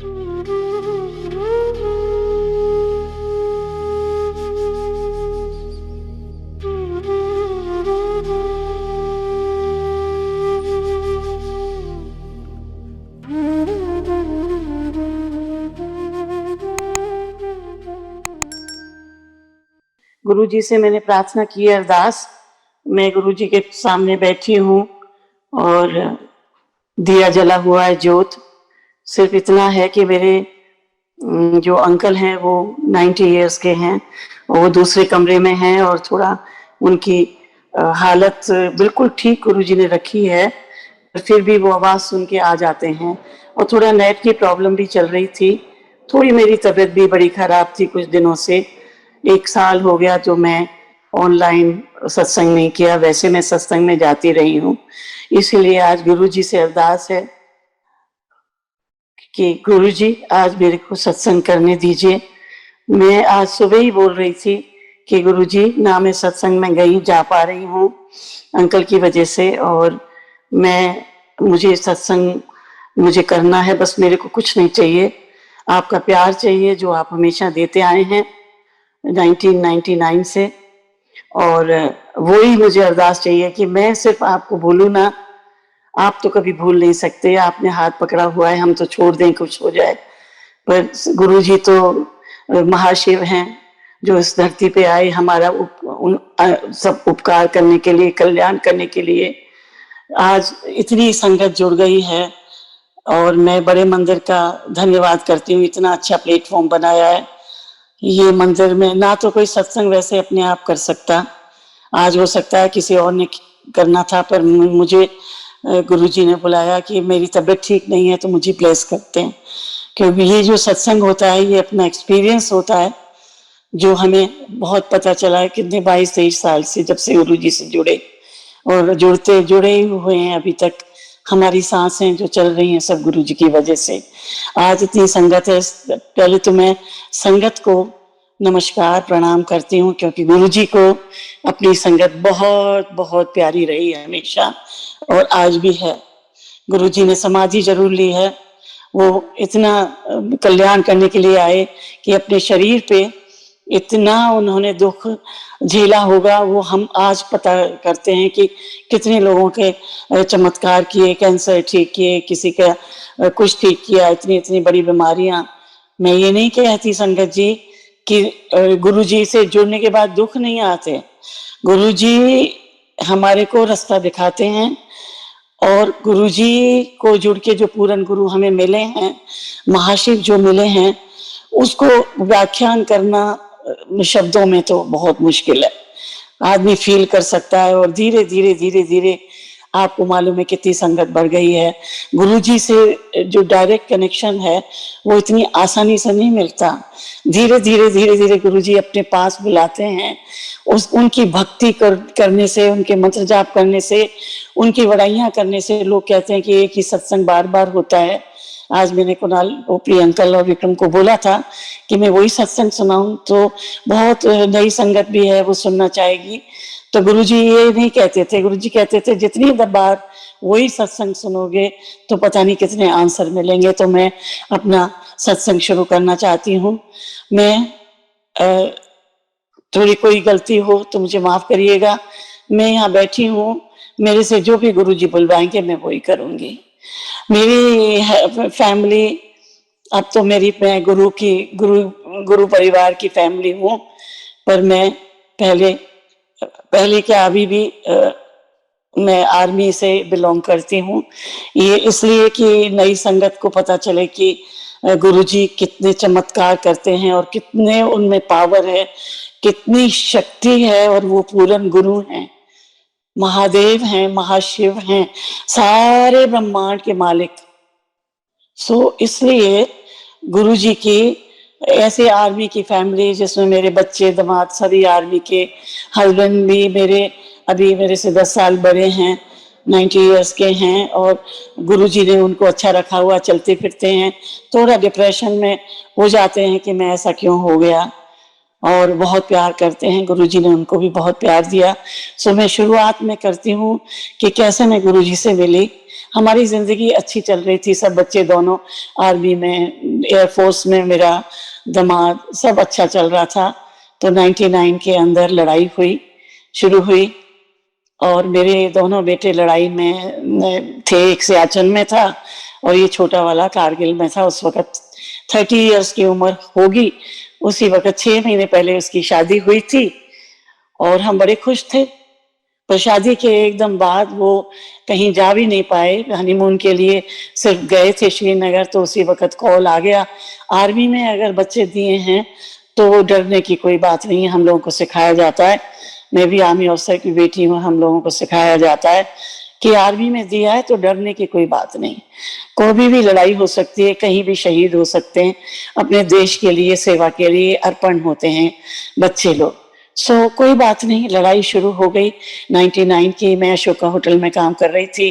गुरुजी से मैंने प्रार्थना की है अरदास। मैं गुरुजी के सामने बैठी हूँ और दिया जला हुआ है ज्योत। सिर्फ इतना है कि मेरे जो अंकल हैं वो 90 इयर्स के हैं, वो दूसरे कमरे में हैं और थोड़ा उनकी हालत बिल्कुल ठीक गुरुजी ने रखी है, पर फिर भी वो आवाज़ सुन के आ जाते हैं। और थोड़ा नेट की प्रॉब्लम भी चल रही थी, थोड़ी मेरी तबीयत भी बड़ी ख़राब थी कुछ दिनों से। 1 साल हो गया जो मैं ऑनलाइन सत्संग नहीं किया, वैसे मैं सत्संग में जाती रही हूँ। इसीलिए आज गुरुजी से अरदास है कि गुरुजी आज मेरे को सत्संग करने दीजिए। मैं आज सुबह ही बोल रही थी कि गुरुजी ना मैं सत्संग में जा पा रही हूँ अंकल की वजह से, और मुझे सत्संग मुझे करना है, बस मेरे को कुछ नहीं चाहिए, आपका प्यार चाहिए जो आप हमेशा देते आए हैं 1999 से, और वही मुझे अरदास चाहिए कि मैं सिर्फ आपको भूलूं ना। आप तो कभी भूल नहीं सकते, आपने हाथ पकड़ा हुआ है, हम तो छोड़ दें कुछ हो जाए, पर गुरुजी तो महाशिव हैं जो इस धरती पे आए हमारा सब उपकार करने के लिए, कल्याण करने के लिए। आज इतनी संगत जुड़ गई है और मैं बड़े मंदिर का धन्यवाद करती हूँ, इतना अच्छा प्लेटफॉर्म बनाया है। ये मंदिर में ना तो कोई सत्संग वैसे अपने आप कर सकता, आज हो सकता है किसी और ने करना था, पर मुझे गुरुजी ने बुलाया कि मेरी तबीयत ठीक नहीं है तो मुझे ब्लेस करते हैं, क्योंकि ये जो सत्संग होता है ये अपना एक्सपीरियंस होता है जो हमें बहुत पता चला है कितने 22-23 साल से जब से गुरुजी से जुड़े, और जुड़े हुए हैं अभी तक। हमारी सांसें जो चल रही हैं सब गुरुजी की वजह से। आज इतनी संगत है, पहले तो मैं संगत को नमस्कार प्रणाम करती हूँ, क्योंकि गुरुजी को अपनी संगत बहुत बहुत प्यारी रही है हमेशा और आज भी है। गुरुजी ने समाधि जरूर ली है, वो इतना कल्याण करने के लिए आए कि अपने शरीर पे इतना उन्होंने दुख झेला होगा, वो हम आज पता करते हैं कि कितने लोगों के चमत्कार किए, कैंसर ठीक किए, किसी का कुछ ठीक किया, इतनी इतनी बड़ी बीमारियां। मैं ये नहीं कहती संगत जी कि गुरुजी से जुड़ने के बाद दुख नहीं आते, गुरुजी हमारे को रास्ता दिखाते हैं, और गुरुजी को जुड़ के जो पूर्ण गुरु हमें मिले हैं, महाशिव जो मिले हैं, उसको व्याख्यान करना शब्दों में तो बहुत मुश्किल है। आदमी फील कर सकता है, और धीरे धीरे धीरे धीरे आपको मालूम है कितनी संगत बढ़ गई है। गुरुजी से जो डायरेक्ट कनेक्शन है वो इतनी आसानी से नहीं मिलता, धीरे धीरे धीरे धीरे गुरुजी अपने पास बुलाते हैं। उनकी भक्ति करने से, उनके मंत्र जाप करने से, उनकी वड़ाइयाँ करने से लोग कहते हैं कि एक ही सत्संग बार बार होता है। आज मैंने कुणाल ओपी अंकल और विक्रम को बोला था कि मैं वही सत्संग सुनाऊं, तो बहुत नई संगत भी है वो सुनना चाहेगी, तो गुरुजी ये नहीं कहते थे, गुरुजी कहते थे जितनी बार वही सत्संग सुनोगे तो पता नहीं कितने आंसर मिलेंगे। तो मैं अपना सत्संग शुरू करना चाहती हूँ। मैं थोड़ी कोई गलती हो तो मुझे माफ करिएगा। मैं यहाँ बैठी हूँ, मेरे से जो भी गुरुजी बुलवाएंगे मैं वही करूँगी। मेरी फैमिली, अब तो मैं गुरु परिवार की फैमिली हूँ, पर मैं पहले क्या अभी भी मैं आर्मी से बिलोंग करती हूँ। ये इसलिए कि नई संगत को पता चले कि गुरुजी कितने चमत्कार करते हैं और कितने उनमें पावर है, कितनी शक्ति है, और वो पूर्ण गुरु हैं, महादेव हैं, महाशिव हैं, सारे ब्रह्मांड के मालिक। सो इसलिए गुरुजी की ऐसे आर्मी की फैमिली जिसमें मेरे बच्चे दामाद सभी आर्मी के, हस्बैंड भी मेरे से 10 साल बड़े हैं, 90 इयर्स के हैं, और गुरुजी ने उनको अच्छा रखा हुआ, चलते फिरते हैं। थोड़ा डिप्रेशन में हो जाते हैं कि मैं ऐसा क्यों हो गया, और बहुत प्यार करते हैं, गुरुजी ने उनको भी बहुत प्यार दिया। सो मैं शुरुआत में करती हूँ कि कैसे मैं गुरुजी से मिली। हमारी जिंदगी अच्छी चल रही थी, सब बच्चे दोनों आर्मी में एयरफोर्स में मेरा दामाद, सब अच्छा चल रहा था। तो 99 के अंदर लड़ाई शुरू हुई और मेरे दोनों बेटे लड़ाई में थे। एक सियाचिन में था और ये छोटा वाला कारगिल में था। उस वक्त 30 इयर्स की उम्र होगी। उसी वक्त 6 महीने पहले उसकी शादी हुई थी और हम बड़े खुश थे। पर शादी के एकदम बाद वो कहीं जा भी नहीं पाए हनीमून के लिए, सिर्फ गए थे श्रीनगर। तो उसी वक्त कॉल आ गया, आर्मी में अगर बच्चे दिए हैं तो डरने की कोई बात नहीं है, हम लोगों को सिखाया जाता है। मैं भी आर्मी अफसर की बेटी हूँ, हम लोगों को सिखाया जाता है कि आर्मी में दिया है तो डरने की कोई बात नहीं। कोई भी लड़ाई हो सकती है, कहीं भी शहीद हो सकते हैं, अपने देश के लिए, सेवा के लिए अर्पण होते हैं बच्चे लोग। कोई बात नहीं, लड़ाई शुरू हो गई 99 की। मैं अशोका होटल में काम कर रही थी।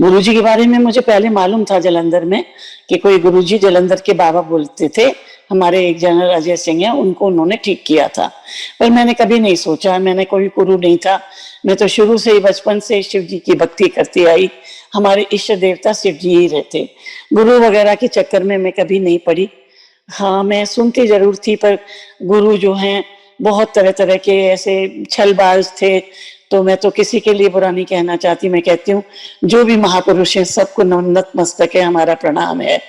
गुरुजी के बारे में मुझे पहले मालूम था जलंधर में कि कोई गुरुजी जलंधर के बाबा बोलते थे। हमारे एक जनरल अजय सिंह है, उनको उन्होंने ठीक किया था। पर मैंने कभी नहीं सोचा, मैंने कोई गुरु नहीं था। मैं तो शुरू से ही बचपन से शिव जी की भक्ति करती आई। हमारे इष्ट देवता शिव जी ही रहते। गुरु वगैरह के चक्कर में मैं कभी नहीं पड़ी। हाँ, मैं सुनती जरूर थी, पर गुरु जो हैं बहुत तरह तरह के ऐसे छलबाज थे। तो मैं तो किसी के लिए बुरा नहीं कहना चाहती। मैं कहती हूँ जो भी महापुरुष हैं सबको नतमस्तक है, हमारा प्रणाम है।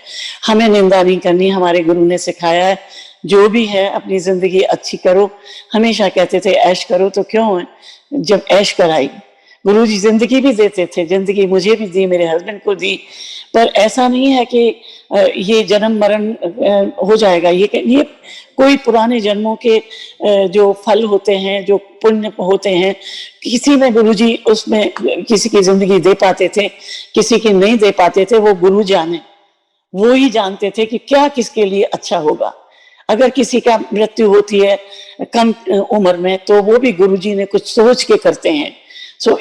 हमें निंदा नहीं करनी, हमारे गुरु ने सिखाया है। जो भी है अपनी जिंदगी अच्छी करो। हमेशा कहते थे ऐश करो, तो क्यों जब ऐश कराई। गुरु जी जिंदगी भी देते थे, जिंदगी मुझे भी दी, मेरे हस्बैंड को दी। पर ऐसा नहीं है कि ये जन्म मरण हो जाएगा। ये कोई पुराने जन्मों के जो फल होते हैं, जो पुण्य होते हैं, किसी में गुरुजी उसमें किसी की जिंदगी दे पाते थे, किसी की नहीं दे पाते थे। वो गुरु जाने, वो ही जानते थे कि क्या किसके लिए अच्छा होगा। अगर किसी का मृत्यु होती है कम उम्र में, तो वो भी गुरुजी ने कुछ सोच के करते हैं।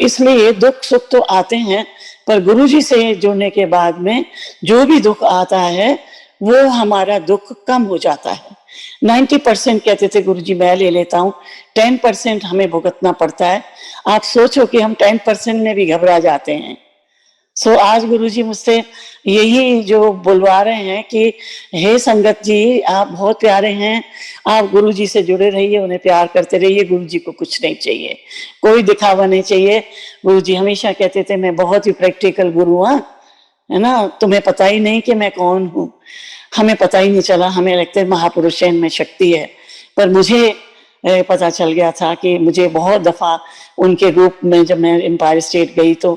इसलिए दुख सुख तो आते हैं, पर गुरुजी से जुड़ने के बाद में जो भी दुख आता है वो हमारा दुख कम हो जाता है। 90% कहते थे गुरुजी मैं ले लेता हूँ, 10% हमें भुगतना पड़ता है। आप सोचो कि हम 10% में भी घबरा जाते हैं। आज गुरुजी मुझसे यही जो बुलवा रहे हैं कि हे संगत जी, आप बहुत प्यारे हैं, आप गुरुजी से जुड़े रहिए, उन्हें प्यार करते रहिए। गुरुजी को कुछ नहीं चाहिए, कोई दिखावा नहीं चाहिए। गुरुजी हमेशा कहते थे मैं बहुत ही प्रैक्टिकल गुरु हूँ, है ना, तुम्हें पता ही नहीं कि मैं कौन हूँ। हमें पता ही नहीं चला, हमें लगता है महापुरुष में शक्ति है। पर मुझे पता चल गया था कि मुझे बहुत दफा उनके रूप में जब मैं एम्पायर स्टेट गई तो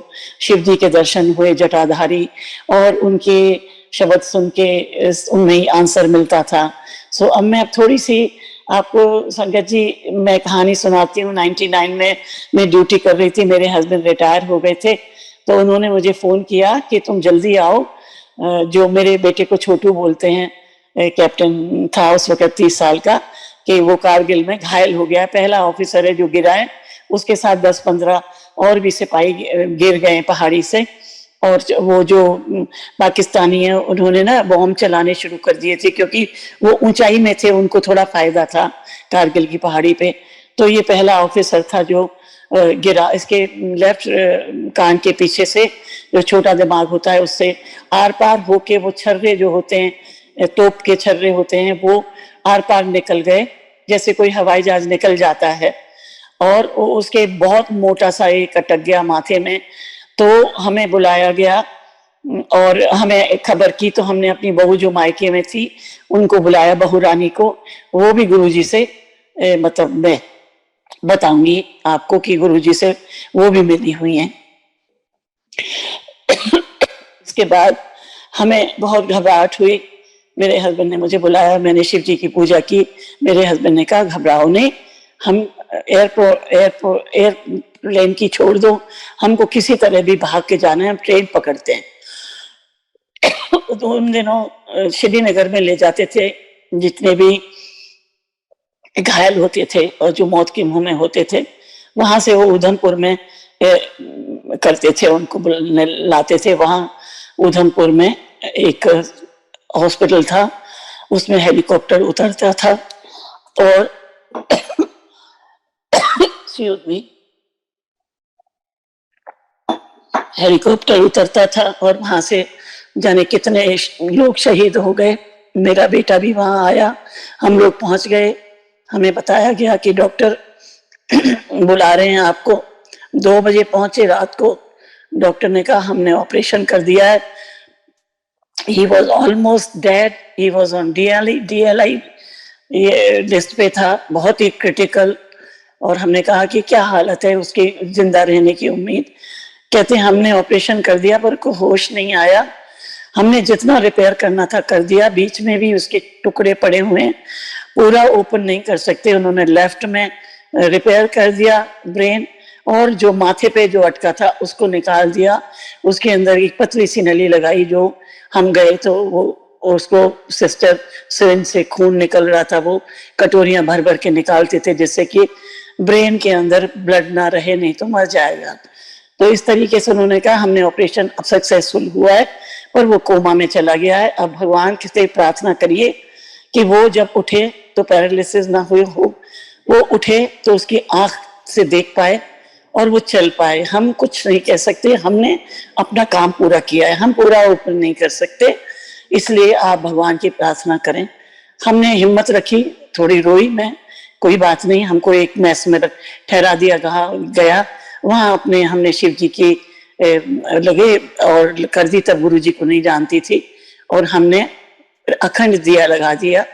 शिव जी के दर्शन हुए जटाधारी, और उनके शब्द सुन के उनमें ही आंसर मिलता था। अब मैं थोड़ी सी आपको संगत जी मैं कहानी सुनाती हूँ। 99 में मैं ड्यूटी कर रही थी, मेरे हस्बैंड रिटायर हो गए थे। तो उन्होंने मुझे फोन किया कि तुम जल्दी आओ। जो मेरे बेटे को छोटू बोलते हैं, कैप्टन था उस वक्त 30 साल का, कि वो कारगिल में घायल हो गया। पहला ऑफिसर है जो गिरा है, उसके साथ 10-15 और भी सिपाही गिर गए पहाड़ी से। और वो जो पाकिस्तानी है उन्होंने ना बॉम्ब चलाने शुरू कर दिए थे, क्योंकि वो ऊंचाई में थे, उनको थोड़ा फायदा था कारगिल की पहाड़ी पे। तो ये पहला ऑफिसर था जो गिरा। इसके लेफ्ट कान के पीछे से जो छोटा दिमाग होता है उससे आर पार होके वो छर्रे जो होते हैं, तोप के छर्रे होते हैं, वो आर पार निकल गए, जैसे कोई हवाई जहाज निकल जाता है। और उसके बहुत मोटा सा एक अटक गया माथे में। तो हमें बुलाया गया और हमें खबर की। तो हमने अपनी बहू जो मायके में थी उनको बुलाया, बहू रानी को। वो भी गुरुजी से मतलब मैं बताऊंगी आपको कि गुरुजी से वो भी मिली हुई हैं। इसके बाद हमें बहुत घबराहट हुई। मेरे हस्बैंड ने मुझे बुलाया, मैंने शिव जी की पूजा की। मेरे हस्बैंड ने कहा घबराओ नहीं, हम एयरप्लेन की छोड़ दो, हमको किसी तरह भी भाग के जाना है, हम ट्रेन पकड़ते हैं। तो उन दिनों श्रीनगर में ले जाते थे जितने भी घायल होते थे और जो मौत के मुंह में होते थे, वहां से वो उधमपुर में करते थे, उनको लाते थे। वहां उधमपुर में एक हॉस्पिटल था, उसमें हेलीकॉप्टर उतरता था और हेलीकॉप्टर उतरता था और वहां से जाने कितने लोग शहीद हो गए। मेरा बेटा भी वहाँ आया, हम लोग पहुँच गए। हमें बताया गया कि डॉक्टर बुला रहे हैं आपको। 2 बजे पहुँचे रात को, डॉक्टर ने कहा हमने ऑपरेशन कर दिया है। He was almost dead, he was on DLI ये लिस्ट पे था, बहुत ही क्रिटिकल। और हमने कहा कि क्या हालत है उसकी, जिंदा रहने की उम्मीद? कहते हैं हमने ऑपरेशन कर दिया पर को होश नहीं आया, हमने जितना रिपेयर करना था कर दिया, बीच में भी उसके टुकड़े पड़े हुए हैं, पूरा ओपन नहीं कर सकते। उन्होंने लेफ्ट में रिपेयर कर दिया ब्रेन, और जो माथे पे जो अटका था उसको निकाल दिया। उसके अंदर एक पतली सी नली लगाई, जो हम गए तो वो उसको सिस्टर सिरिंज से खून निकल रहा था, वो कटोरियां भर भर के निकालते थे जिससे कि ब्रेन के अंदर ब्लड ना रहे, नहीं तो मर जाएगा। तो इस तरीके से उन्होंने कहा हमने ऑपरेशन अब सक्सेसफुल हुआ है, पर वो कोमा में चला गया है। अब भगवान से प्रार्थना करिए कि वो जब उठे तो पैरालिसिस ना हुई हो, वो उठे तो उसकी आंख से देख पाए और वो चल पाए। हम कुछ नहीं कह सकते, हमने अपना काम पूरा किया है, हम पूरा ओपन नहीं कर सकते, इसलिए आप भगवान की प्रार्थना करें। हमने हिम्मत रखी, थोड़ी रोई मैं, कोई बात नहीं, हमको एक मैस में ठहरा दिया गया। वहाँ अपने हमने शिव जी की लगे और कर दी, तब गुरु जी को नहीं जानती थी, और हमने अखंड दिया लगा दिया,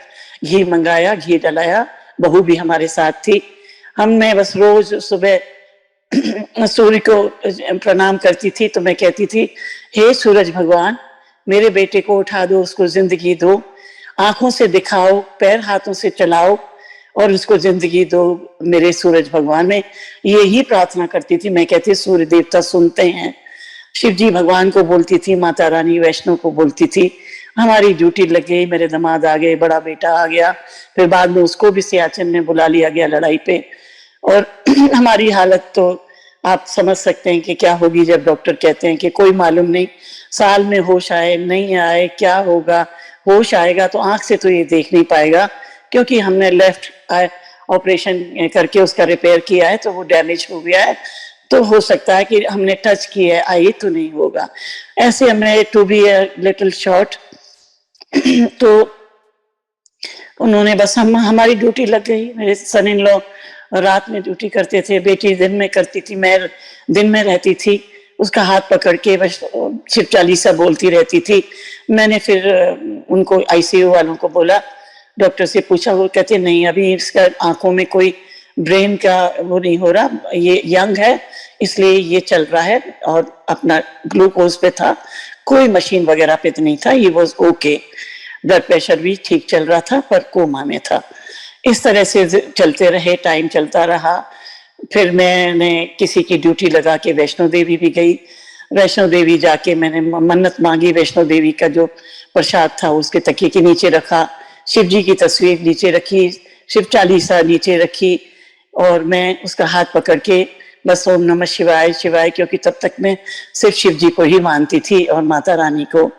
घी मंगाया, घी डलाया, बहू भी हमारे साथ थी। मैं बस रोज सुबह सूर्य को प्रणाम करती थी, तो मैं कहती थी हे सूरज भगवान, मेरे बेटे को उठा दो, उसको जिंदगी दो, आंखों से दिखाओ, पैर हाथों से चलाओ और उसको जिंदगी दो मेरे सूरज भगवान। में यही प्रार्थना करती थी। मैं कहती सूर्य देवता सुनते हैं, शिव जी भगवान को बोलती थी, माता रानी वैष्णो को बोलती थी। हमारी ड्यूटी लग गई, मेरे दामाद आ गए, बड़ा बेटा आ गया, फिर बाद में उसको भी सियाचिन में बुला लिया गया लड़ाई पे। और हमारी हालत तो आप समझ सकते हैं कि क्या होगी जब डॉक्टर कहते हैं कि कोई मालूम नहीं, साल में होश आए नहीं आए, क्या होगा। होश आएगा तो आंख से तो ये देख नहीं पाएगा, क्योंकि हमने लेफ्ट आई ऑपरेशन करके उसका रिपेयर किया है, तो वो डैमेज हो गया है। तो हो सकता है कि हमने टच किया है, आई तो नहीं होगा। ऐसे हमने टू बी लिटिल शॉर्ट तो उन्होंने बस हमारी ड्यूटी लग गई। मेरे सन इन लॉ रात में ड्यूटी करते थे, बेटी दिन में करती थी, मैं दिन में रहती थी। उसका हाथ पकड़ के बस शिव चालीसा बोलती रहती थी। मैंने फिर उनको आईसीयू वालों को बोला, डॉक्टर से पूछा, वो कहते नहीं अभी इसका आंखों में कोई ब्रेन का वो नहीं हो रहा, ये यंग है इसलिए ये चल रहा है। और अपना ग्लूकोज पे था, कोई मशीन वगैरह पे तो नहीं था, ये वॉज ओके। ब्लड प्रेशर भी ठीक चल रहा था, पर कोमा में था। इस तरह से चलते रहे, टाइम चलता रहा। फिर मैंने किसी की ड्यूटी लगा के वैष्णो देवी भी गई। वैष्णो देवी जाके मैंने मन्नत मांगी, वैष्णो देवी का जो प्रसाद था उसके तकिए के नीचे रखा, शिव जी की तस्वीर नीचे रखी, शिव चालीसा नीचे रखी, और मैं उसका हाथ पकड़ के बस ओम नमः शिवाय शिवाय, क्योंकि तब तक मैं सिर्फ शिव जी को ही मानती थी और माता रानी को,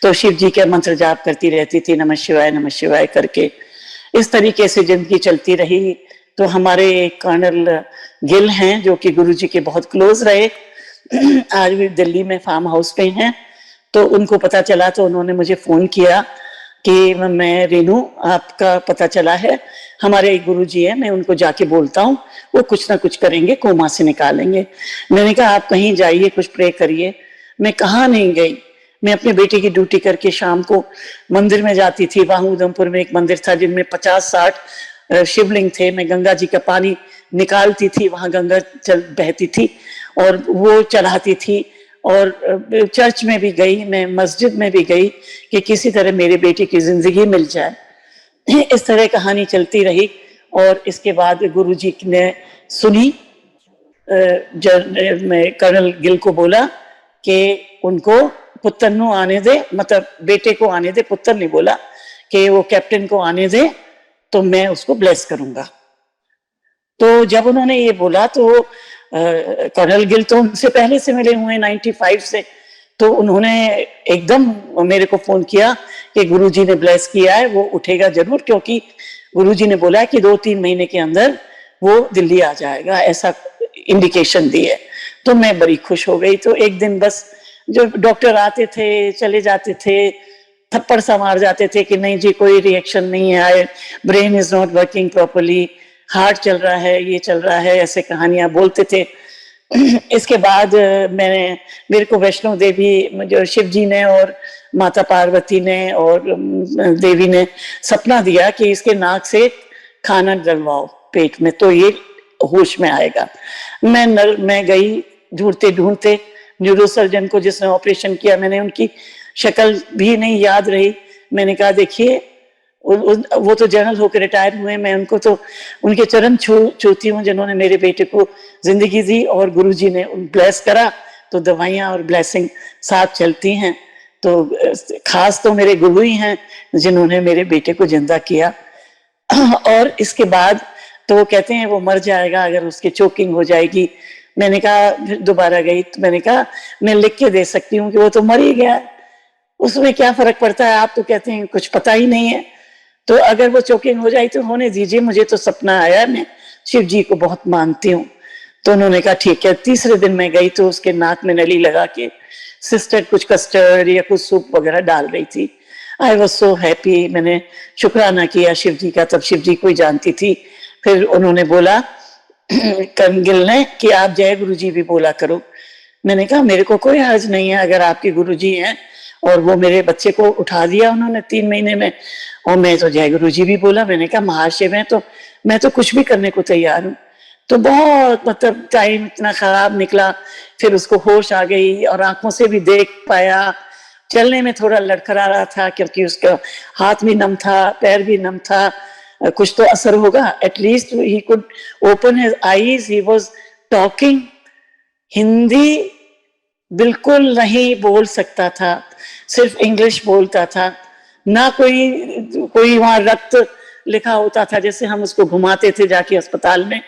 तो शिव जी के मंत्र जाप करती रहती थी, नमः शिवाय करके। इस तरीके से जिंदगी चलती रही। तो हमारे कर्नल गिल हैं जो कि गुरु जी के बहुत क्लोज रहे, आज भी दिल्ली में फार्म हाउस पे हैं। तो उनको पता चला तो उन्होंने मुझे फोन किया कि मैं रेनू, आपका पता चला है, हमारे एक गुरु जी है, मैं उनको जाके बोलता हूँ, वो कुछ ना कुछ करेंगे, कोमा से निकालेंगे। मैंने कहा आप कहीं जाइए, कुछ प्रे करिए। मैं कहाँ नहीं गई, मैं अपने बेटे की ड्यूटी करके शाम को मंदिर में जाती थी। वहां उधमपुर में एक मंदिर था जिनमें 50-60 शिवलिंग थे। मैं गंगा जी का पानी निकालती थी, वहां गंगा बहती थी और वो चढ़ाती थी। और चर्च में भी गई, मैं मस्जिद में भी गई कि किसी तरह मेरे बेटे की जिंदगी मिल जाए। इस तरह कहानी चलती रही। और इसके बाद गुरुजी ने सुनी, मैं कर्नल गिल को बोला कि उनको पुत्र नु आने दे, मतलब बेटे को आने दे, पुत्र नहीं बोला, कि वो कैप्टन को आने दे तो मैं उसको ब्लेस करूंगा। तो जब उन्होंने ये बोला तो कर्नल गिल तो उनसे पहले से मिले हुए 95 से, तो उन्होंने एकदम मेरे को फोन किया कि गुरुजी ने ब्लेस किया है, वो उठेगा जरूर, क्योंकि गुरुजी ने बोला कि 2-3 महीने के अंदर वो दिल्ली आ जाएगा, ऐसा इंडिकेशन दी है। तो मैं बड़ी खुश हो गई। तो एक दिन बस जो डॉक्टर आते थे चले जाते थे, थप्पड़ सा मार जाते थे कि नहीं जी कोई रिएक्शन नहीं है, brain is not working properly, heart चल रहा है, ये चल रहा है, ऐसे कहानियां बोलते थे। इसके बाद मेरे को वैष्णो देवी जो शिव जी ने और माता पार्वती ने और देवी ने सपना दिया कि इसके नाक से खाना डलवाओ पेट में तो ये होश में आएगा। मैं गई ढूंढते ढूंढते न्यूरोसर्जन को जिसने ऑपरेशन किया, मैंने उनकी शक्ल भी नहीं याद रही। मैंने कहा देखिए वो तो जनरल होकर रिटायर हुए, मैं उनको तो उनके चरण छूती हूँ जिन्होंने मेरे बेटे को जिंदगी दी और गुरुजी ने ब्लेस करा, तो दवाइयाँ और ब्लेसिंग साथ चलती हैं। तो खास तो मेरे गुरु ही हैं जिन्होंने मेरे बेटे को जिंदा किया। और इसके बाद तो वो कहते हैं वो मर जाएगा अगर उसकी चोकिंग हो जाएगी। मैंने कहा फिर दोबारा गई तो मैंने कहा मैं लिख के दे सकती हूँ कि वो तो मर ही गया, उसमें क्या फर्क पड़ता है, आप तो कहते हैं कुछ पता ही नहीं है, तो अगर वो चोकिंग हो जाए तो होने दीजिए, मुझे तो सपना आया, मैं शिव जी को बहुत मानती हूँ। तो उन्होंने कहा ठीक है। तीसरे दिन मैं गई तो उसके नाक में नली लगा के सिस्टर कुछ कस्टर्ड या कुछ सूप वगैरह डाल रही थी। आई वॉज सो हैप्पी, मैंने शुक्राना किया शिव जी का, तब शिव जी को ही जानती थी। फिर उन्होंने बोला करगिल ने कि आप जय गुरु जी भी बोला करो। मैंने कहा मेरे को कोई हर्ज नहीं है, अगर आपके गुरु जी हैं, और वो मेरे बच्चे को उठा दिया उन्होंने 3 महीने में, और मैं तो जय गुरु जी भी बोला। मैंने कहा महाशिव है तो मैं तो कुछ भी करने को तैयार हूँ। तो बहुत मतलब टाइम इतना खराब निकला, फिर उसको होश आ गई और आंखों से भी देख पाया, चलने में थोड़ा लड़खड़ा रहा था क्योंकि उसका हाथ भी नम था, पैर भी नम था, कुछ तो असर होगा। At least he could open his eyes, he was talking. Hindi बिल्कुल नहीं बोल सकता था, सिर्फ इंग्लिश बोलता था। ना कोई वहां रक्त लिखा होता था, जैसे हम उसको घुमाते थे जाके अस्पताल में,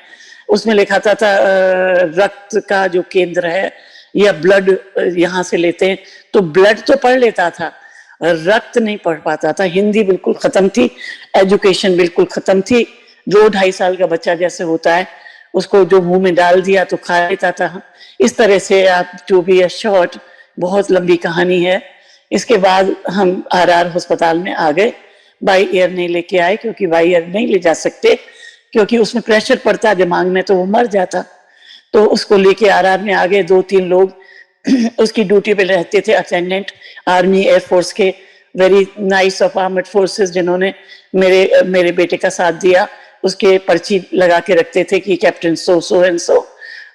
उसमें लिखा था रक्त का जो केंद्र है या ब्लड यहाँ से लेते हैं, तो ब्लड तो पढ़ लेता था, रक्त नहीं पढ़ पाता था। हिंदी बिल्कुल खत्म थी, एजुकेशन बिल्कुल खत्म थी। 2-2.5 साल का बच्चा जैसे होता है उसको जो मुंह में डाल दिया तो खा लेता था। इस तरह से आप जो भी शॉर्ट, बहुत लंबी कहानी है। इसके बाद हम आरआर अस्पताल में आ गए, बाई एयर नहीं लेके आए क्योंकि बाई एयर नहीं ले जा सकते क्योंकि उसमें प्रेशर पड़ता दिमाग में तो वो मर जाता। तो उसको लेके आरआर में आ गए। 2-3 लोग उसकी ड्यूटी पे रहते थे, अटेंडेंट आर्मी एयरफोर्स के, very nice of armed forces, जिन्होंने मेरे बेटे का साथ दिया। उसके पर्ची लगा के रखते थे कि कैप्टन सो एंड सो,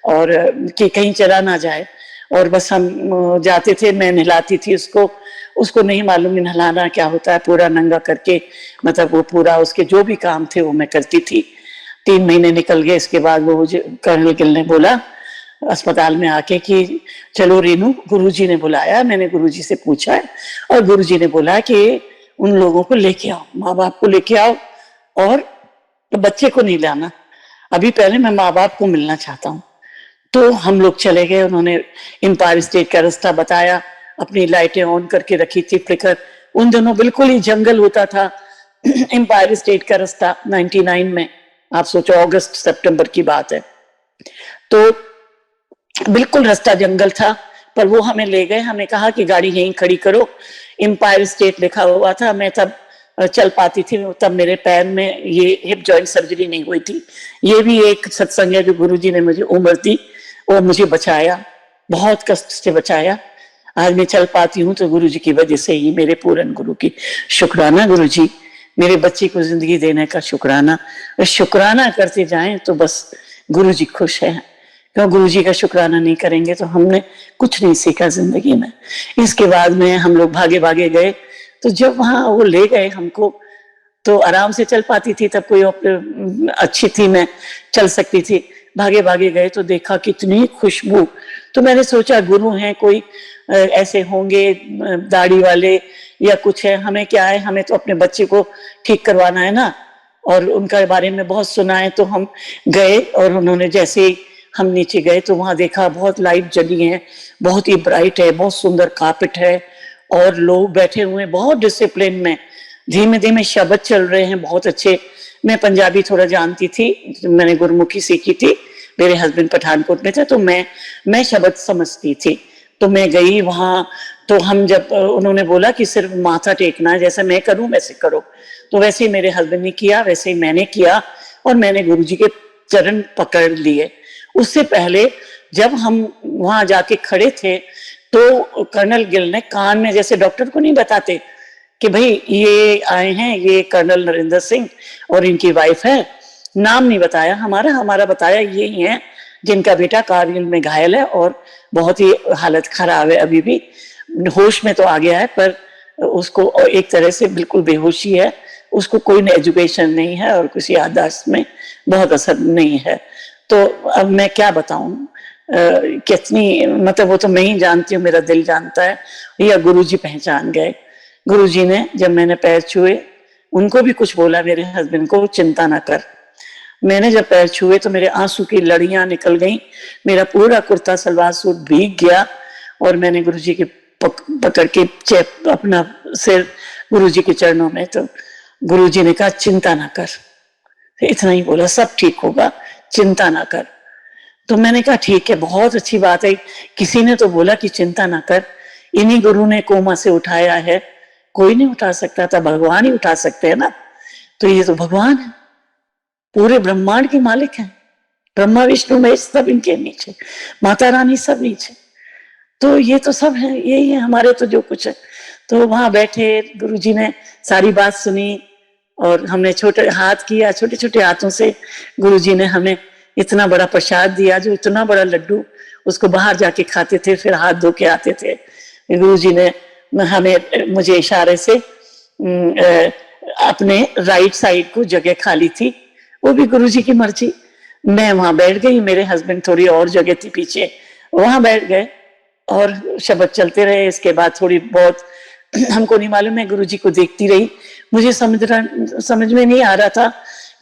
और कि कहीं चला ना जाए। और बस हम जाते थे, मैं नहलाती थी उसको नहीं मालूम नहलाना क्या होता है, पूरा नंगा करके, मतलब वो पूरा उसके जो भी काम थे वो मैं करती थी। 3 महीने निकल गए। इसके बाद वो कर्नल गिल ने बोला अस्पताल में आके कि चलो रेनू, गुरुजी ने बुलाया। मैंने गुरुजी से पूछा है और गुरुजी ने बोला कि उन लोगों को लेके आओ, माँ बाप को लेके आओ, और तो बच्चे को नहीं लाना अभी, पहले मैं माँ बाप को मिलना चाहता हूँ। तो हम लोग चले गए। उन्होंने एम्पायर स्टेट का रास्ता बताया, अपनी लाइटें ऑन करके रखी थी फ्लिकर। उन दिनों बिल्कुल ही जंगल होता था एम्पायर स्टेट का रास्ता 99 में, आप सोचो अगस्त सितंबर की बात है। तो बिल्कुल रास्ता जंगल था, पर वो हमें ले गए। हमें कहा कि गाड़ी यहीं खड़ी करो, एम्पायर स्टेट लिखा हुआ था। मैं तब चल पाती थी, तब मेरे पैर में ये हिप जॉइंट सर्जरी नहीं हुई थी। ये भी एक सत्संग है जो गुरुजी ने मुझे उम्र दी और मुझे बचाया, बहुत कष्ट से बचाया। आज मैं चल पाती हूँ तो गुरुजी की वजह से ही, मेरे पूरन गुरु की शुक्राना। गुरुजी मेरे बच्चे को जिंदगी देने का शुक्राना, शुक्राना करते जाएं तो बस गुरुजी खुश है। क्यों गुरुजी का शुक्राना नहीं करेंगे तो हमने कुछ नहीं सीखा जिंदगी में। इसके बाद में हम लोग भागे भागे गए। तो जब वहां वो ले गए हमको, तो आराम से चल पाती थी, तब कोई अच्छी थी, मैं चल सकती थी। भागे भागे गए तो देखा कितनी खुशबू। तो मैंने सोचा गुरु हैं कोई, ऐसे होंगे दाढ़ी वाले या कुछ है, हमें क्या है, हमें तो अपने बच्चे को ठीक करवाना है ना, और उनका बारे में बहुत सुना है। तो हम गए और उन्होंने जैसे ही हम नीचे गए तो वहां देखा बहुत लाइट जली है, बहुत ही ब्राइट है, बहुत सुंदर कार्पेट है, और लोग बैठे हुए हैं बहुत डिसिप्लिन में, धीमे धीमे शब्द चल रहे हैं बहुत अच्छे। मैं पंजाबी थोड़ा जानती थी, मैंने गुरमुखी सीखी थी, मेरे हस्बैंड पठानकोट में थे, तो मैं शब्द समझती थी। तो मैं गई वहां, तो हम जब उन्होंने बोला कि सिर्फ माथा टेकना है, जैसे मैं करूं वैसे करो, तो वैसे ही मेरे हस्बैंड ने किया, वैसे ही मैंने किया और मैंने गुरुजी के चरण पकड़ लिए। उससे पहले जब हम वहां जाके खड़े थे तो कर्नल गिल ने कान में, जैसे डॉक्टर को नहीं बताते कि भाई ये आए हैं, ये कर्नल नरेंद्र सिंह और इनकी वाइफ है, नाम नहीं बताया हमारा बताया ये ही है जिनका बेटा कारगिल में घायल है और बहुत ही हालत खराब है, अभी भी होश में तो आ गया है पर उसको एक तरह से बिल्कुल बेहोशी है, उसको कोई एजुकेशन नहीं है और किसी याददाश्त में बहुत असर नहीं है। तो अब मैं क्या बताऊं, कितनी, मतलब वो तो मैं ही जानती हूँ, मेरा दिल जानता है, या गुरुजी पहचान गए। गुरुजी ने जब मैंने पैर छुए, उनको भी कुछ बोला मेरे हस्बैंड को, चिंता ना कर। मैंने जब पैर छुए तो मेरे आंसू की लड़ियां निकल गईं, मेरा पूरा कुर्ता सलवार सूट भीग गया और मैंने गुरुजी के पकड़ के चेप अपना सिर गुरुजी के चरणों में, तो गुरुजी ने कहा चिंता ना कर, इतना ही बोला, सब ठीक होगा, चिंता ना कर। तो मैंने कहा ठीक है, बहुत अच्छी बात है, किसी ने तो बोला कि चिंता ना कर, इन्हीं गुरु ने कोमा से उठाया है, कोई नहीं उठा सकता था, भगवान ही उठा सकते हैं ना। तो ये तो भगवान है, पूरे ब्रह्मांड के मालिक हैं, ब्रह्मा विष्णु महेश सब इनके नीचे, माता रानी सब नीचे, तो ये तो सब है, यही है हमारे तो जो कुछ है। तो वहां बैठे गुरुजी ने सारी बात सुनी और हमने छोटे हाथ किया, छोटे छोटे हाथों से गुरुजी ने हमें इतना बड़ा प्रसाद दिया, जो इतना बड़ा लड्डू उसको बाहर जाके खाते थे, फिर हाथ धो के आते थे। गुरुजी ने हमें, मुझे इशारे से अपने राइट साइड को जगह खाली थी, वो भी गुरुजी की मर्जी। मैं वहां बैठ गई, मेरे हस्बैंड थोड़ी और जगह थी पीछे, वहां बैठ गए और शब्द चलते रहे। इसके बाद थोड़ी बहुत हमको नहीं मालूम, मैं गुरुजी को देखती रही, मुझे समझ में नहीं आ रहा था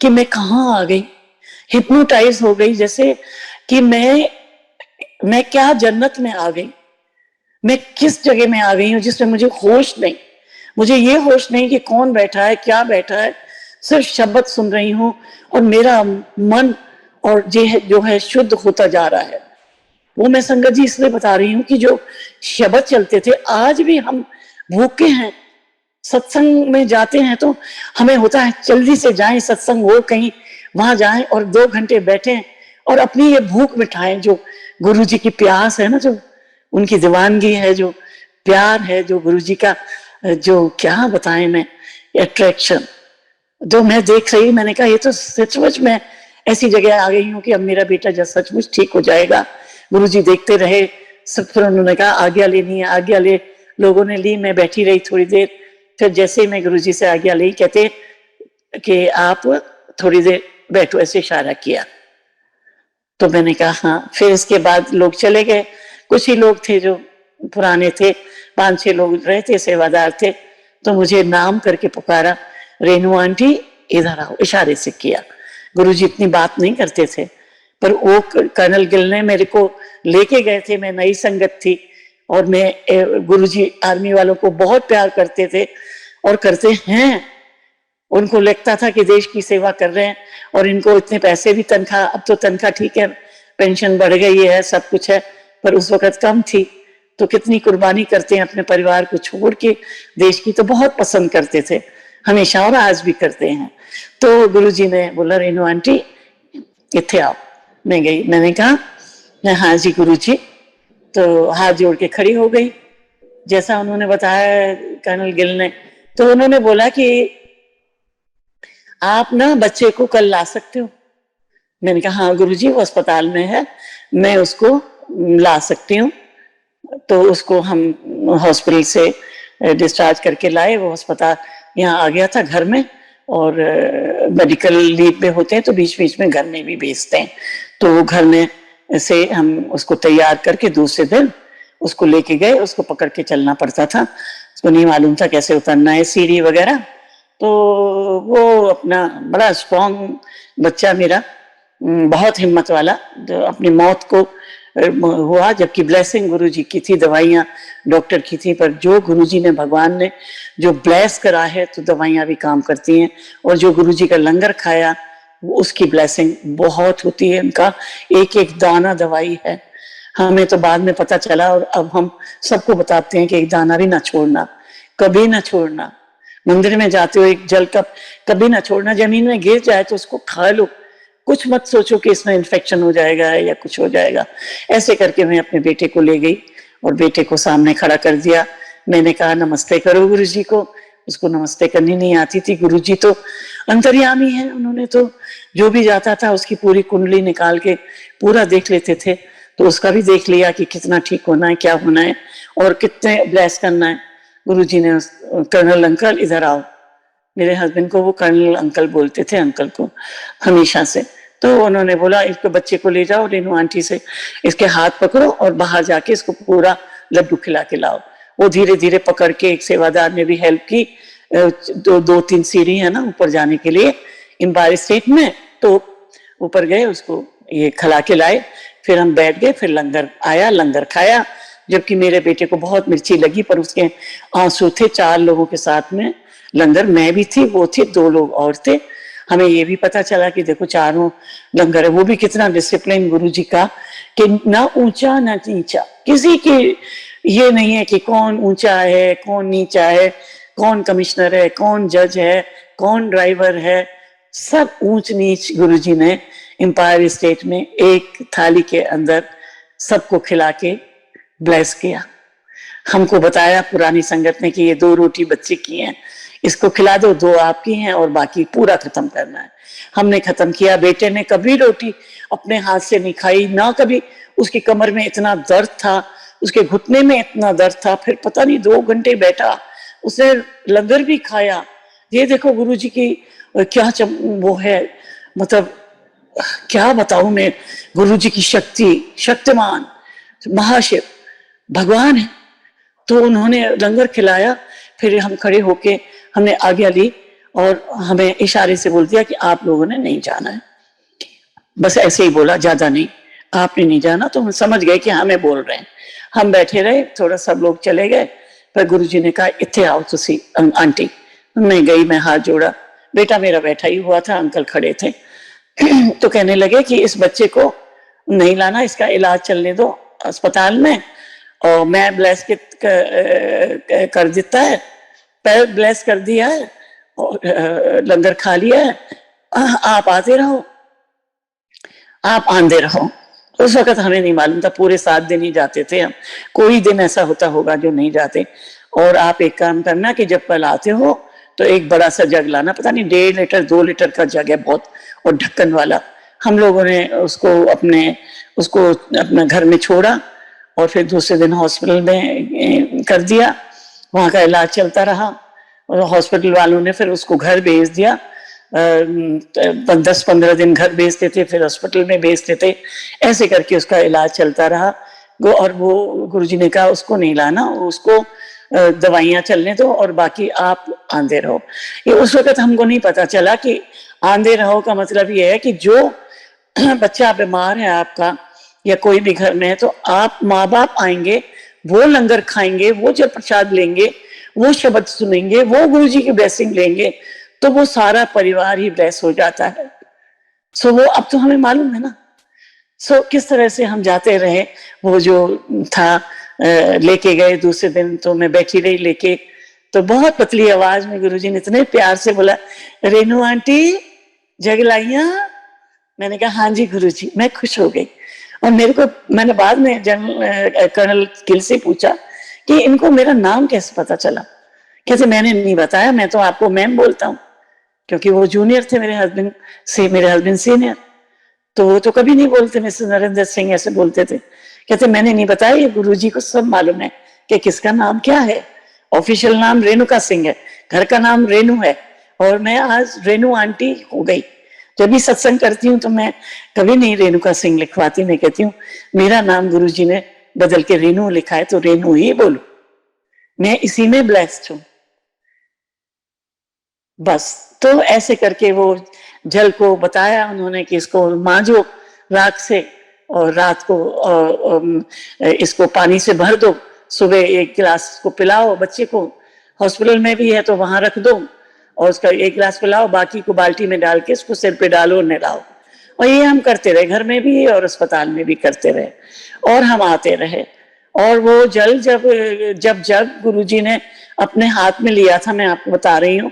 कि मैं कहाँ आ गई, हिप्नोटाइज हो गई, जैसे कि मैं क्या जन्नत में आ गई, मैं किस जगह में आ गई हूँ जिसमें मुझे होश नहीं, मुझे ये होश नहीं कि कौन बैठा है, क्या बैठा है, सिर्फ शब्द सुन रही हूँ और मेरा मन और जो है शुद्ध होता जा रहा है। वो मैं संगत जी इसलिए बता रही हूँ कि जो शब्द चलते थे, आज भी हम भूखे हैं, सत्संग में जाते हैं तो हमें होता है जल्दी से जाएं, सत्संग हो कहीं, वहां जाएं और 2 घंटे बैठें और अपनी ये भूख मिटाएं, जो गुरुजी की प्यास है ना, जो उनकी दीवानगी है, जो प्यार है, जो गुरुजी का, जो क्या बताएं मैं, अट्रैक्शन जो मैं देख रही, मैंने कहा ये तो सचमुच में ऐसी जगह आ गई हूँ कि अब मेरा बेटा जब सचमुच ठीक हो जाएगा। गुरुजी देखते रहे, सब फिर उन्होंने कहा आज्ञा लेनी है, आज्ञा ले, लोगों ने ली, मैं बैठी रही थोड़ी देर, फिर जैसे ही मैं गुरुजी से आज्ञा ली, कहते कि आप थोड़ी देर बैठो, ऐसे इशारा किया, तो मैंने कहा हाँ। फिर इसके बाद लोग चले गए, कुछ ही लोग थे जो पुराने थे, 5-6 लोग रहते, सेवादार थे, तो मुझे नाम करके पुकारा, रेनू आंटी इधर आओ, इशारे से किया। गुरुजी इतनी बात नहीं करते थे, पर वो कर्नल गिल ने मेरे को लेके गए थे, मैं नई संगत थी और मैं, गुरुजी आर्मी वालों को बहुत प्यार करते थे और करते हैं, उनको लगता था कि देश की सेवा कर रहे हैं और इनको इतने पैसे भी, तनख्वाह, अब तो तनख्वाह ठीक है, पेंशन बढ़ गई है, सब कुछ है, पर उस वक्त कम थी, तो कितनी कुर्बानी करते हैं अपने परिवार को छोड़ के, देश की तो बहुत पसंद करते थे हमेशा और आज भी करते हैं। तो गुरुजी ने बोला रेनू आंटी इत्थे आओ, मैं गई, मैंने कहा हाँ जी गुरुजी, तो हाथ जोड़ के खड़ी हो गई जैसा उन्होंने बताया कर्नल गिल ने। तो उन्होंने बोला कि आप ना बच्चे को कल ला सकते हो। मैंने कहा हाँ गुरुजी, वो अस्पताल में है, मैं उसको ला सकती हूँ। तो उसको हम हॉस्पिटल से डिस्चार्ज करके लाए, वो अस्पताल यहाँ आ गया था घर में, और मेडिकल लीव में होते हैं तो बीच बीच में घर में भी भेजते हैं, तो घर में से हम उसको तैयार करके दूसरे दिन उसको लेके गए, उसको पकड़ के चलना पड़ता था, उसको नहीं मालूम था कैसे उतरना है सीढ़ी वगैरह। तो वो अपना बड़ा स्ट्रॉन्ग बच्चा मेरा, बहुत हिम्मत वाला, जो अपनी मौत को हुआ, जबकि ब्लेसिंग गुरुजी की थी, दवाइयाँ डॉक्टर की थी, पर जो गुरुजी ने, भगवान ने जो ब्लेस करा है तो दवाइयाँ भी काम करती हैं, और जो गुरुजी का लंगर खाया उसकी ब्लेसिंग बहुत होती है, उनका एक एक दाना दवाई है। हमें तो बाद में पता चला, और अब हम सबको बताते हैं कि एक दाना भी ना छोड़ना, कभी ना छोड़ना। मंदिर में जाते हो एक जल कप कभी ना छोड़ना, जमीन में गिर जाए तो उसको खा लो, कुछ मत सोचो कि इसमें इन्फेक्शन हो जाएगा या कुछ हो जाएगा। ऐसे करके मैं अपने बेटे को ले गई और बेटे को सामने खड़ा कर दिया। मैंने कहा नमस्ते करो गुरुजी को। उसको नमस्ते करनी नहीं आती थी। गुरुजी तो अंतर्यामी है, उन्होंने तो जो भी जाता था उसकी पूरी कुंडली निकाल के पूरा देख लेते थे। तो उसका भी देख लिया कि कितना ठीक होना है, क्या होना है और कितने ब्लेस करना है। गुरुजी ने कर्नल अंकल इधर आओ, मेरे हस्बैंड को वो कर्नल अंकल बोलते थे, अंकल को हमेशा से। तो उन्होंने बोला इसको बच्चे को ले जाओ रेनू आंटी से, इसके हाथ पकड़ो और बाहर जाके इसको पूरा लड्डू खिला के लाओ। वो धीरे धीरे पकड़ के, एक सेवादार ने भी हेल्प की। दो तीन सीढ़ी है ना ऊपर जाने के लिए एम्पायर स्टेट में, तो ऊपर गए, उसको ये खिला के लाए। फिर हम बैठ गए, फिर लंगर आया, लंगर खाया। जबकि मेरे बेटे को बहुत मिर्ची लगी, पर उसके आंसू थे। 4 लोगों के साथ में लंगर, मैं भी थी, वो थी, 2 लोग और थे। हमें ये भी पता चला कि देखो चारों लंगर है, वो भी कितना डिसिप्लिन गुरुजी का, कि ना ऊंचा ना नीचा, किसी की ये नहीं है कि कौन ऊंचा है कौन नीचा है, कौन कमिश्नर है कौन जज है कौन ड्राइवर है। सब ऊंच नीच गुरुजी ने एम्पायर स्टेट में एक थाली के अंदर सबको खिला के ब्लेस किया। हमको बताया पुरानी संगत ने कि ये 2 रोटी बच्चे की हैं, इसको खिला दो, 2 आपकी हैं और बाकी पूरा खत्म करना है। हमने खत्म किया। बेटे ने कभी रोटी अपने हाथ से नहीं खाई, ना कभी। उसकी कमर में इतना दर्द था, उसके घुटने में इतना दर्द था। फिर पता नहीं 2 घंटे बैठा, उसने लंगर भी खाया। ये देखो गुरुजी की क्या वो है, मतलब क्या बताऊं मैं, गुरुजी की शक्ति, शक्तिमान महाशिव भगवान है। तो उन्होंने लंगर खिलाया। फिर हम खड़े होके हमने आज्ञा ली और हमें इशारे से बोल दिया कि आप लोगों ने नहीं जाना है। बस ऐसे ही बोला, ज्यादा नहीं, आपने नहीं जाना। तो हम समझ गए कि हमें बोल रहे हैं। हम बैठे रहे, थोड़ा सब लोग चले गए। पर गुरुजी ने कहा इत्थे आओ तुसी आंटी। मैं गई, मैं हाथ जोड़ा, बेटा मेरा बैठा ही हुआ था, अंकल खड़े थे। तो कहने लगे कि इस बच्चे को नहीं लाना, इसका इलाज चलने दो अस्पताल में, और मैं ब्लेस कर देता है, पैर ब्लेस कर दिया है और लंगर खा लिया है, आप आते रहो, आप आंदे रहो। उस वक्त हमें नहीं मालूम था, पूरे 7 दिन ही जाते थे हम, कोई दिन ऐसा होता होगा जो नहीं जाते। और आप एक काम करना कि जब कल आते हो तो एक बड़ा सा जग लाना, पता नहीं 1.5 लीटर 2 लीटर का जग है बहुत, और ढक्कन वाला। हम लोगों ने उसको अपना घर में छोड़ा और फिर दूसरे दिन हॉस्पिटल में कर दिया। वहाँ का इलाज चलता रहा और हॉस्पिटल वालों ने फिर उसको घर भेज दिया। 10-15 दिन घर भेजते थे, फिर हॉस्पिटल में भेजते थे, ऐसे करके उसका इलाज चलता रहा। और वो गुरुजी ने कहा उसको नहीं लाना, उसको दवाइयां चलने दो और बाकी आप आंदे रहो। ये उस वक्त हमको नहीं पता चला कि आंदे रहो का मतलब ये है कि जो बच्चा बीमार है आपका या कोई भी घर में है, तो आप माँ बाप आएंगे, वो लंगर खाएंगे, वो जब प्रसाद लेंगे, वो शब्द सुनेंगे, वो गुरुजी की ब्लेसिंग लेंगे, तो वो सारा परिवार ही ब्लेस हो जाता है। सो वो अब तो हमें मालूम है ना। सो किस तरह से हम जाते रहे। वो जो था लेके गए, दूसरे दिन तो मैं बैठी रही लेके, तो बहुत पतली आवाज में गुरुजी ने इतने प्यार से बोला, रेनू आंटी जग लाइया। मैंने कहा हाँ जी गुरुजी। मैं खुश हो गई। और मैंने बाद में कर्नल गिल से पूछा कि इनको मेरा नाम कैसे पता चला। कैसे मैंने नहीं बताया, मैं तो आपको मैम बोलता हूँ, क्योंकि वो जूनियर थे मेरे हस्बैंड सीनियर। तो वो तो कभी नहीं बोलते मिस्टर नरेंद्र सिंह, ऐसे बोलते थे। कहते मैंने नहीं बताया, ये गुरुजी को सब मालूम है कि किसका नाम क्या है। ऑफिशियल नाम रेणुका सिंह है, घर का नाम रेणु है, और मैं आज रेणु आंटी हो गई। जब भी सत्संग करती हूँ तो मैं कभी नहीं रेणुका सिंह लिखवाती, मैं कहती हूँ मेरा नाम गुरुजी ने बदल के रेणु लिखा है तो रेणु ही बोलो, मैं इसी में ब्लेस्ड हूँ। बस तो ऐसे करके वो जल को बताया उन्होंने कि इसको मांजो राख से, और रात को इसको पानी से भर दो, सुबह 1 गिलास को पिलाओ बच्चे को। हॉस्पिटल में भी है तो वहां रख दो और उसका 1 गिलास पिलाओ, बाकी को बाल्टी में डाल के इसको सिर पे डालो और नहलाओ। और ये हम करते रहे, घर में भी और अस्पताल में भी करते रहे, और हम आते रहे। और वो जल जब जब जब गुरुजी ने अपने हाथ में लिया था, मैं आपको बता रही हूँ,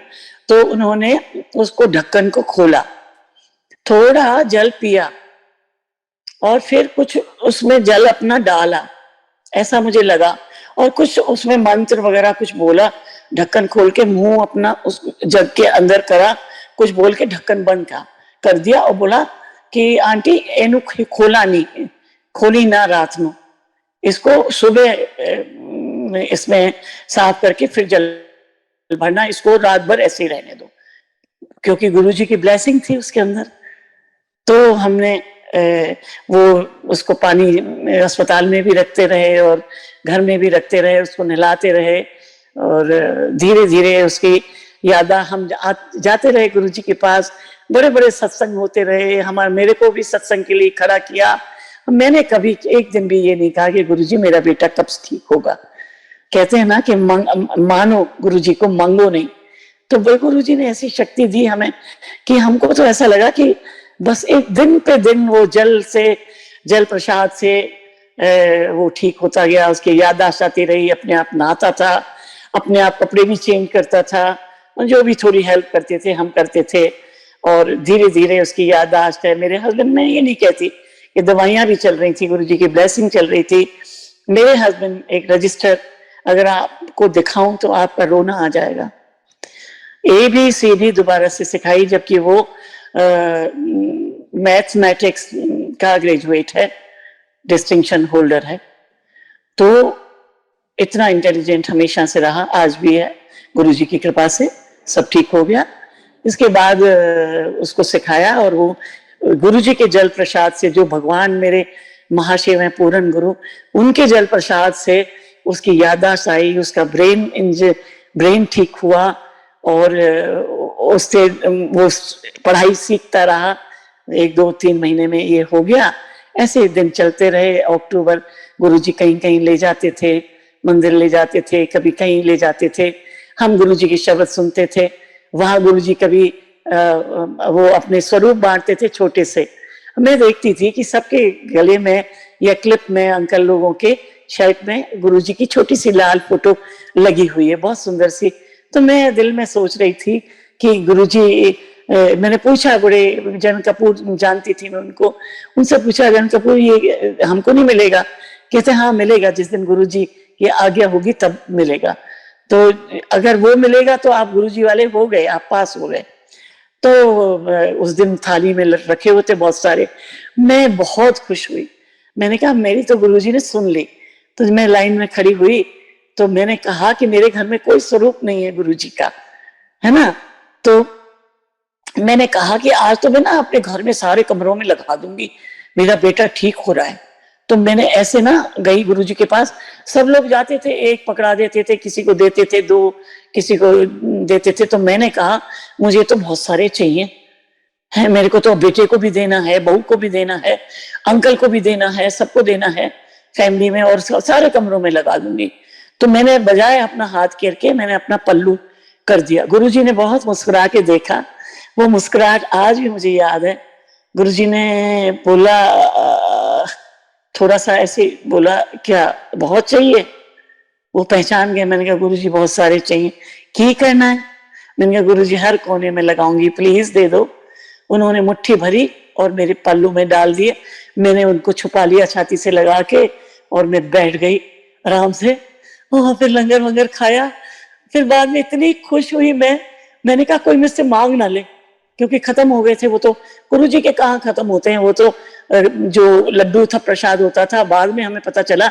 तो उन्होंने उसको ढक्कन को खोला, थोड़ा जल पिया और फिर कुछ उसमें जल अपना डाला, ऐसा मुझे लगा, और कुछ उसमें मंत्र वगैरह कुछ बोला, ढक्कन खोल के मुंह अपना उस जग के अंदर करा, कुछ बोल के ढक्कन बंद कर दिया और बोला कि आंटी एनु खोला नहीं, खोली ना रात में, इसको सुबह इसमें साफ करके फिर जल भरना, इसको रात भर ऐसे ही रहने दो, क्योंकि गुरुजी की ब्लेसिंग थी उसके अंदर। तो हमने वो उसको पानी अस्पताल में भी रखते रहे और घर में भी रखते रहे, उसको नहलाते रहे, और धीरे धीरे उसकी यादा हम जाते रहे गुरुजी के पास, बड़े बड़े सत्संग होते रहे, मेरे को भी सत्संग के लिए खड़ा किया। मैंने कभी एक दिन भी ये नहीं कहा कि गुरुजी मेरा बेटा कब ठीक होगा। कहते हैं ना कि मानो गुरुजी को, मांगो नहीं। तो वो गुरुजी ने ऐसी शक्ति दी हमें कि हमको तो ऐसा लगा कि बस एक दिन पे दिन वो जल प्रसाद से वो ठीक होता गया, उसकी याददाश्त आती रही, अपने आप नहाता था, अपने आप कपड़े भी चेंज करता था, जो भी थोड़ी हेल्प करते थे हम करते थे, और धीरे धीरे उसकी याददाश्त है। मेरे हस्बैंड, मैं ये नहीं कहती कि दवाइयां भी चल रही थी, गुरुजी की ब्लेसिंग चल रही थी। मेरे हस्बैंड एक रजिस्टर, अगर आपको दिखाऊं तो आपका रोना आ जाएगा, ABCD दोबारा से सिखाई, जबकि वो मैथमेटिक्स का ग्रेजुएट है, डिस्टिंक्शन होल्डर है। तो इतना इंटेलिजेंट हमेशा से रहा, आज भी है, गुरुजी की कृपा से सब ठीक हो गया। इसके बाद उसको सिखाया, और वो गुरुजी के जल प्रसाद से, जो भगवान मेरे महाशिव हैं पूर्ण गुरु, उनके जल प्रसाद से उसकी याददाश्त आई, उसका ब्रेन ठीक हुआ, और उससे वो पढ़ाई सीखता रहा। 1 2 3 महीने में ये हो गया। ऐसे दिन चलते रहे। अक्टूबर गुरुजी कहीं कहीं ले जाते थे, मंदिर ले जाते थे, कभी कहीं ले जाते थे, हम गुरुजी की शब्द सुनते थे। वहां गुरुजी कभी वो अपने स्वरूप बांटते थे छोटे से। मैं देखती थी कि सबके गले में या क्लिप में, अंकल लोगों के शर्ट में गुरुजी की छोटी सी लाल फोटो लगी हुई है, बहुत सुंदर सी। तो मैं दिल में सोच रही थी कि गुरुजी, मैंने पूछा, बड़े जन कपूर जानती थी मैं उनको, उनसे पूछा, जन कपूर ये हमको नहीं मिलेगा? कहते हाँ मिलेगा, जिस दिन गुरुजी की आज्ञा होगी तब मिलेगा। तो अगर वो मिलेगा तो आप गुरुजी वाले हो गए, आप पास हो गए। तो उस दिन थाली में रखे होते बहुत सारे, मैं बहुत खुश हुई। मैंने कहा मेरी तो गुरुजी ने सुन ली। तो मैं लाइन में खड़ी हुई, तो मैंने कहा कि मेरे घर में कोई स्वरूप नहीं है गुरुजी का, है ना। तो मैंने कहा कि आज तो मैं ना अपने घर में सारे कमरों में लगा दूंगी, मेरा बेटा ठीक हो रहा है। तो मैंने ऐसे ना गई गुरुजी के पास, सब लोग जाते थे, एक पकड़ा देते थे, किसी को देते थे 2, किसी को देते थे। तो मैंने कहा मुझे तो बहुत सारे चाहिए है, मेरे को तो बेटे को भी देना है, बहू को भी देना है, अंकल को भी देना है, सबको देना है फैमिली में, और सारे कमरों में लगा दूंगी। तो मैंने बजाय अपना हाथ करके मैंने अपना पल्लू कर दिया। गुरुजी ने बहुत मुस्कुरा के देखा, वो मुस्कुराहट आज भी मुझे याद है। गुरुजी ने बोला, थोड़ा सा ऐसे बोला, क्या बहुत चाहिए? वो पहचान गए। मैंने कहा गुरुजी बहुत सारे चाहिए, की करना है? मैंने कहा गुरुजी हर कोने में लगाऊंगी, प्लीज दे दो। उन्होंने मुट्ठी भरी और मेरे पल्लू में डाल दिए। मैंने उनको छुपा लिया छाती से लगा के, और मैं बैठ गई आराम से। वहां फिर लंगर वंगर खाया। फिर बाद में इतनी खुश हुई मैंने कहा कोई मुझसे मांग ना ले, क्योंकि खत्म हो गए थे वो। तो गुरुजी के कहाँ खत्म होते हैं, वो तो जो लड्डू था, प्रसाद होता था। बाद में हमें पता चला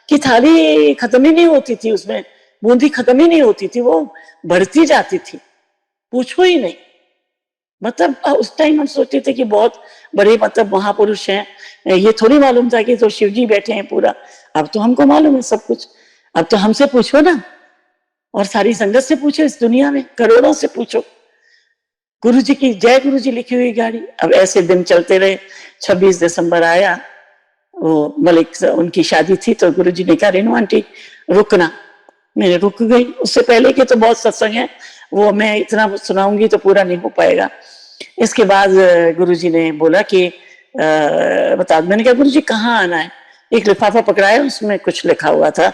कि थाली खत्म ही नहीं होती थी, उसमें बूंदी खत्म ही नहीं होती थी, वो बढ़ती जाती थी, पूछो ही नहीं। मतलब उस टाइम हम सोचते थे कि बहुत बड़े मतलब महापुरुष हैं, ये थोड़ी मालूम था कि तो शिव जी बैठे हैं पूरा। अब तो हमको मालूम है सब कुछ। अब तो हमसे पूछो ना, और सारी संगत से पूछो, इस दुनिया में करोड़ों से पूछो। गुरुजी की जय गुरुजी लिखी हुई गाड़ी। अब ऐसे दिन चलते रहे। 26 दिसंबर आया, वो मलिक उनकी शादी थी, तो गुरुजी ने कहा रेणु आंटी रुकना। मैंने रुक गई। उससे पहले के तो बहुत सत्संग है, वो मैं इतना सुनाऊंगी तो पूरा नहीं हो पाएगा। इसके बाद गुरुजी ने बोला कि बता दो। मैंने कहा गुरुजी कहाँ आना है? एक लिफाफा पकड़ाया, उसमें कुछ लिखा हुआ था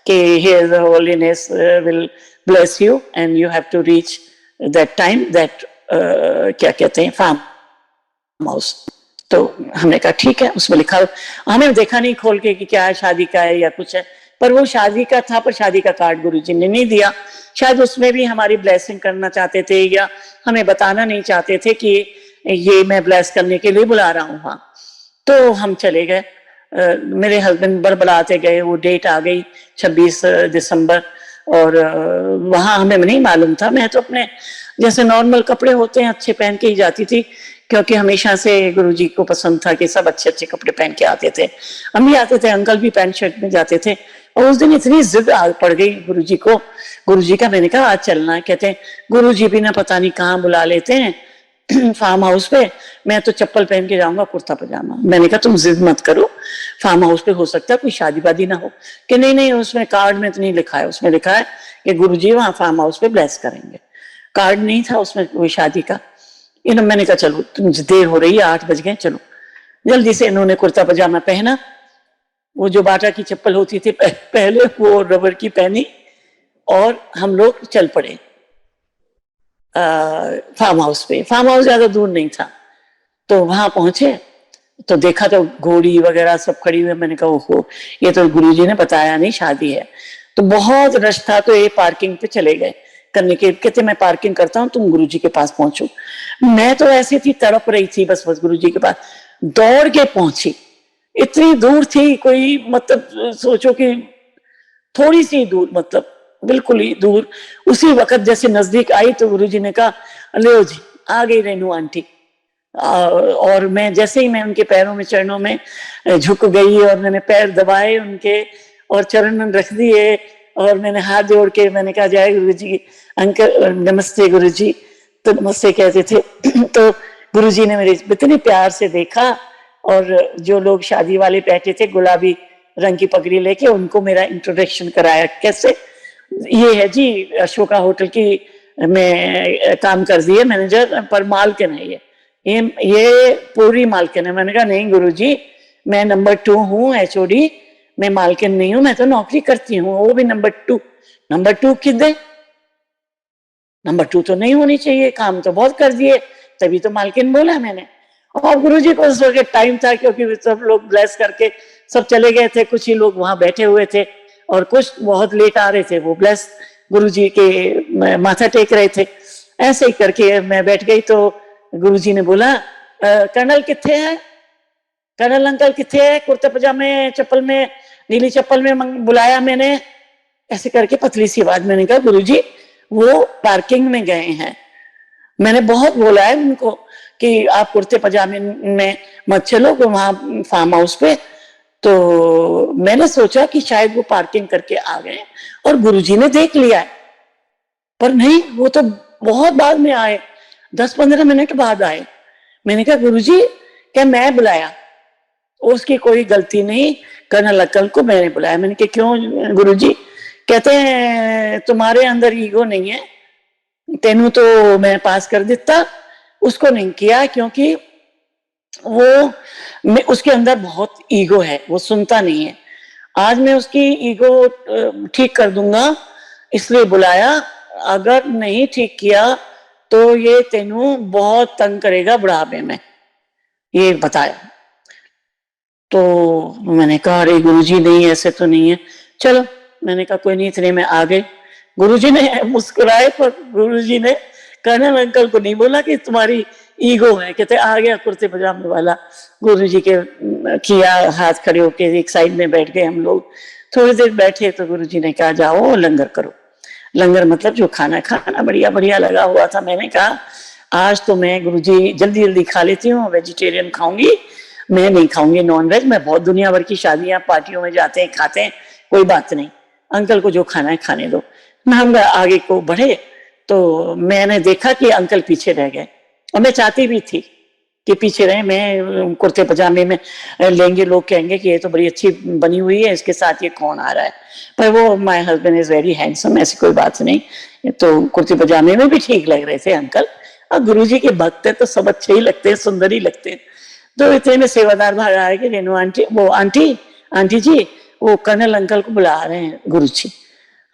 कि here the holiness will bless you and you have to reach that time that क्या कहते हैं फार्म हाउस। तो हमने कहा ठीक है, उसमें लिखा। हमें देखा नहीं खोल के कि क्या है, शादी का है या कुछ है, पर वो शादी का था, पर शादी का कार्ड गुरुजी ने नहीं दिया। शायद उसमें भी हमारी ब्लेसिंग करना चाहते थे या हमें बताना नहीं चाहते थे कि ये मैं ब्लेस करने के लिए बुला रहा हूँ वहां। तो हम चले गए। मेरे हस्बैंड बड़बड़ाते गए, वो डेट आ गई 26 दिसंबर, और वहां हमें नहीं मालूम था। मैं तो अपने जैसे नॉर्मल कपड़े होते हैं अच्छे पहन के ही जाती थी, क्योंकि हमेशा से गुरुजी को पसंद था कि सब अच्छे अच्छे कपड़े पहन के आते थे। हम भी आते थे, अंकल भी पैंट शर्ट में जाते थे। और उस दिन इतनी जिद पड़ गई गुरुजी को, गुरुजी का। मैंने कहा आज चलना है। कहते हैं गुरुजी भी ना पता नहीं कहाँ बुला लेते हैं फार्म हाउस पे, मैं तो चप्पल पहन के जाऊंगा, कुर्ता पजामा। मैंने कहा तुम जिद मत करो, फार्म हाउस पे हो सकता है कोई शादी वादी ना हो। कि नहीं नहीं, उसमें कार्ड में तो नहीं लिखा है, उसमें लिखा है कि गुरुजी वहां फार्म हाउस पे ब्लेस करेंगे। कार्ड नहीं था उसमें कोई शादी का। मैंने कहा चलो, तुम देर हो रही है, 8 बज गए, चलो। जल्दी से इन्होंने कुर्ता पजामा पहना, वो जो बाटा की चप्पल होती थी पहले वो रबर की पहनी, और हम लोग चल पड़े फार्म हाउस पे। फार्म हाउस ज्यादा दूर नहीं था। तो वहां पहुंचे तो देखा तो घोड़ी वगैरह सब खड़ी हुई। मैंने कहा ओहो, ये तो गुरुजी ने बताया नहीं, शादी है। तो बहुत रश था, तो ये पार्किंग पे चले गए करने के। कहते मैं पार्किंग करता हूँ, तुम गुरुजी के पास पहुंचो। मैं तो ऐसी थी, तड़प रही थी, बस गुरुजी के पास दौड़ के पहुंची। इतनी दूर थी, कोई मतलब सोचो कि थोड़ी सी दूर, मतलब बिल्कुल ही दूर। उसी वक्त जैसे नजदीक आई तो गुरुजी ने कहा ले जी, आ गई रेनू आंटी। और मैं जैसे ही मैं उनके पैरों में, चरणों में झुक गई, और मैंने पैर दबाए उनके और चरण रख दिए, और मैंने हाथ जोड़ के मैंने कहा जय गुरुजी, अंकल नमस्ते गुरुजी। तो नमस्ते कहते थे तो गुरुजी ने मेरे इतने प्यार से देखा, और जो लोग शादी वाले बैठे थे गुलाबी रंग की पगड़ी लेके, उनको मेरा इंट्रोडक्शन कराया। कैसे, ये है जी अशोका होटल की मैं काम कर दी है मैनेजर, पर मालकिन है ये पूरी मालकिन है। मैंने कहा नहीं गुरुजी, मैं नंबर 2 हूँ एचओडी, मैं मालकिन नहीं हूँ, मैं तो नौकरी करती हूँ, वो भी नंबर 2। नंबर 2 किधर? नंबर 2 तो नहीं होनी चाहिए, काम तो बहुत कर दिए, तभी तो मालकिन बोला मैंने। और गुरुजी को उस वक्त टाइम था, क्योंकि सब लोग ब्लेस करके सब चले गए थे, कुछ ही लोग वहां बैठे हुए थे, और कुछ बहुत लेट आ रहे थे, वो ब्लेस गुरुजी के माथा टेक रहे थे। ऐसे ही करके मैं बैठ गई। तो गुरुजी ने बोला कर्नल किथे है, कर्नल अंकल किथे है, कुर्ते पजामे चप्पल में, नीली चप्पल में बुलाया मैंने, ऐसे करके पतली सी आवाज। मैंने कहा गुरुजी वो पार्किंग में गए हैं। मैंने बहुत बोला है उनको कि आप कुर्ते पजामे में मत चलो वहां फार्म हाउस पे। तो मैंने सोचा कि शायद वो पार्किंग करके आ गए और गुरुजी ने देख लिया है, पर नहीं, वो तो बहुत बाद में आए, 10-15 मिनट बाद आए। मैंने कहा गुरुजी क्या मैं बुलाया? उसकी कोई गलती नहीं, कर्नल अक्कल को मैंने बुलाया। मैंने कहा क्यों गुरुजी? कहते हैं तुम्हारे अंदर ईगो नहीं है, तेनू तो मैं पास कर देता, उसको नहीं किया, क्योंकि वो उसके अंदर बहुत ईगो है, वो सुनता नहीं है। आज मैं उसकी ईगो ठीक कर दूंगा, इसलिए बुलाया। अगर नहीं ठीक किया तो ये तेनू बहुत तंग करेगा बुढ़ापे में, ये बताया। तो मैंने कहा अरे गुरुजी नहीं, ऐसे तो नहीं है। चलो, मैंने कहा कोई नहीं, इतने में आ गए। गुरुजी ने मुस्कुराए, पर गुरुजी ने कर्नल अंकल को नहीं बोला कि तुम्हारी ईगो है। कहते आ गया कुर्ते पजामे वाला। गुरुजी के किया, हाथ खड़े होके एक साइड में बैठ गए हम लोग। थोड़ी देर बैठे तो गुरुजी ने कहा जाओ लंगर करो। लंगर मतलब जो खाना खाना बढ़िया बढ़िया लगा हुआ था। मैंने कहा आज तो मैं गुरुजी जल्दी जल्दी खा लेती हूँ, वेजिटेरियन खाऊंगी, मैं नहीं खाऊंगी नॉन वेज। मैं बहुत दुनिया भर की शादियां पार्टियों में जाते हैं, खाते हैं, कोई बात नहीं, अंकल को जो खाना है खाने दो। हम आगे को बढ़े तो मैंने देखा कि अंकल पीछे रह गए, और मैं चाहती भी थी कि पीछे रहे। मैं कुर्ते पजामे में लेंगे, लोग कहेंगे कि ये तो बड़ी अच्छी बनी हुई है, इसके साथ ये कौन आ रहा है। पर वो my husband is very handsome, ऐसी कोई बात नहीं। तो कुर्ते पजामे में भी ठीक लग रहे थे अंकल, अब गुरुजी के भक्त है तो सब अच्छे ही लगते हैं, सुंदर ही लगते हैं। तो इतने में सेवादार बाहर आया कि रेनू आंटी, वो आंटी आंटी जी वो कर्नल अंकल को बुला रहे हैं गुरुजी।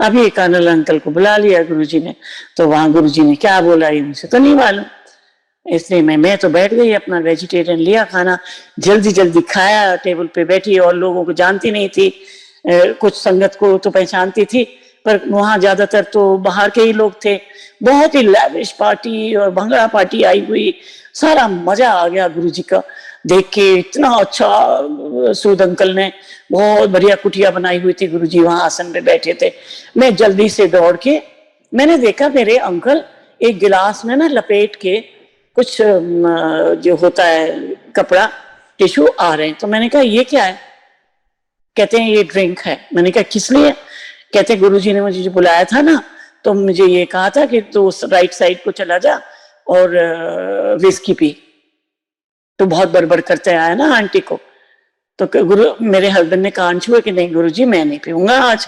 अभी कर्नल अंकल को बुला लिया गुरुजी ने, तो वहां गुरुजी ने क्या बोला ये मुझे तो नहीं मालूम। इसलिए मैं तो बैठ गई, अपना वेजिटेरियन लिया खाना, जल्दी जल्दी खाया, टेबल पे बैठी, और लोगों को जानती नहीं थी, कुछ संगत को तो पहचानती थी, पर वहां ज्यादातर तो बाहर के ही लोग थे। बहुत ही लैविश पार्टी और भंगड़ा पार्टी आई हुई, सारा मजा आ गया गुरुजी का देख के। इतना अच्छा सूद अंकल ने बहुत बढ़िया कुटिया बनाई हुई थी, गुरुजी वहां आसन पे बैठे थे। मैं जल्दी से दौड़ के मैंने देखा मेरे अंकल एक गिलास में ना लपेट के कुछ जो होता है कपड़ा टिश्यू आ रहे हैं। तो मैंने कहा ये क्या है? कहते हैं ये ड्रिंक है। मैंने कहा किस लिए? कहते गुरुजी ने मुझे जो बुलाया था ना, तो मुझे ये कहा था कि तू राइट साइड को चला जा और विस्की पी। तो बहुत बड़बड़ करते आया ना आंटी को। तो गुरु मेरे हस्बैंड ने कान छुए कि नहीं गुरुजी मैं नहीं पीऊंगा आज।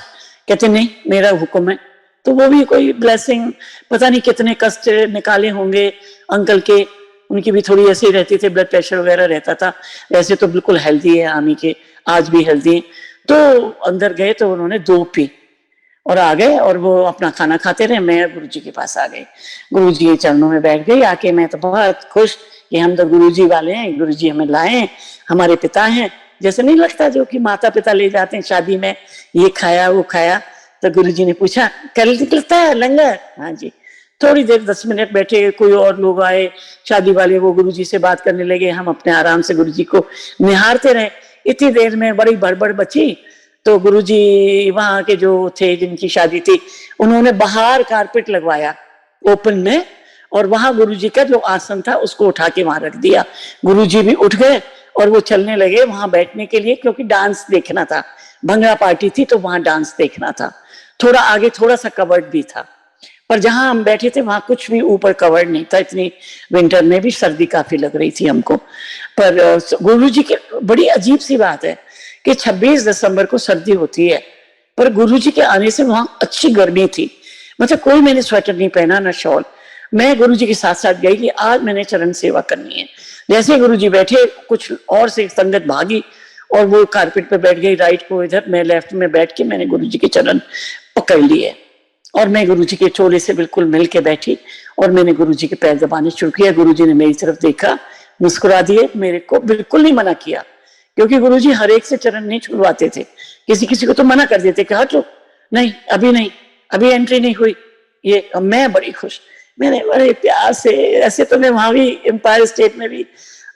कहते नहीं मेरा हुक्म है। तो वो भी कोई ब्लेसिंग, पता नहीं कितने कष्ट निकाले होंगे अंकल के, उनकी भी थोड़ी ऐसी रहती थी, ब्लड प्रेशर वगैरह रहता था। वैसे तो बिल्कुल हेल्दी है आमी के, आज भी हेल्दी है। तो अंदर गए तो उन्होंने 2 पी और आ गए, और वो अपना खाना खाते रहे। मैं गुरुजी के पास आ गई, गुरुजी के चरणों में बैठ गई आके। मैं तो बहुत खुश कि हम तो गुरुजी वाले हैं, गुरुजी हमें लाए, हमारे पिता हैं। जैसे नहीं लगता जो कि माता पिता ले जाते हैं शादी में, ये खाया वो खाया। तो गुरुजी ने पूछा कल निकलता है लंगर? हाँ जी। थोड़ी देर 10 मिनट बैठे, कोई और लोग आए शादी वाले, वो गुरुजी से बात करने लगे, हम अपने आराम से गुरुजी को निहारते रहे। इतनी देर में बड़ी बड़बड़ बची। तो गुरुजी वहां के जो थे जिनकी शादी थी, उन्होंने बाहर कारपेट लगवाया ओपन में, और वहां गुरुजी का जो आसन था उसको उठा के वहां रख दिया। गुरुजी भी उठ गए और वो चलने लगे वहां बैठने के लिए, क्योंकि डांस देखना था, भंगड़ा पार्टी थी तो वहां डांस देखना था। थोड़ा आगे थोड़ा सा कवर्ड भी था, पर जहां हम बैठे थे वहां कुछ भी ऊपर कवर्ड नहीं था। इतनी विंटर में भी सर्दी काफी लग रही थी हमको। पर गुरुजी की बड़ी अजीब सी बात है कि 26 दिसंबर को सर्दी होती है, पर गुरुजी के आने से वहां अच्छी गर्मी थी। मतलब कोई मैंने स्वेटर नहीं पहना ना शॉल। मैं गुरुजी के साथ साथ गई कि आज मैंने चरण सेवा करनी है। जैसे गुरुजी बैठे, कुछ और से संगत भागी और वो कारपेट पे बैठ गई, राइट को इधर, मैं लेफ्ट में बैठ के मैंने गुरुजी के चरण पकड़ लिए, और मैं गुरुजी के चोले से बिल्कुल मिल के बैठी, और मैंने गुरुजी के पैर दबाने शुरू किया। गुरुजी ने मेरी तरफ देखा, मुस्कुरा दिए, मेरे को बिल्कुल नहीं मना किया, क्योंकि गुरुजी हर एक से चरण नहीं छुड़वाते थे। किसी किसी को तो मना कर देते कि हटो, नहीं अभी नहीं, अभी एंट्री नहीं हुई। ये मैं बड़ी खुश, मैंने बड़े प्यार से, ऐसे तो मैं वहां भी एम्पायर स्टेट में भी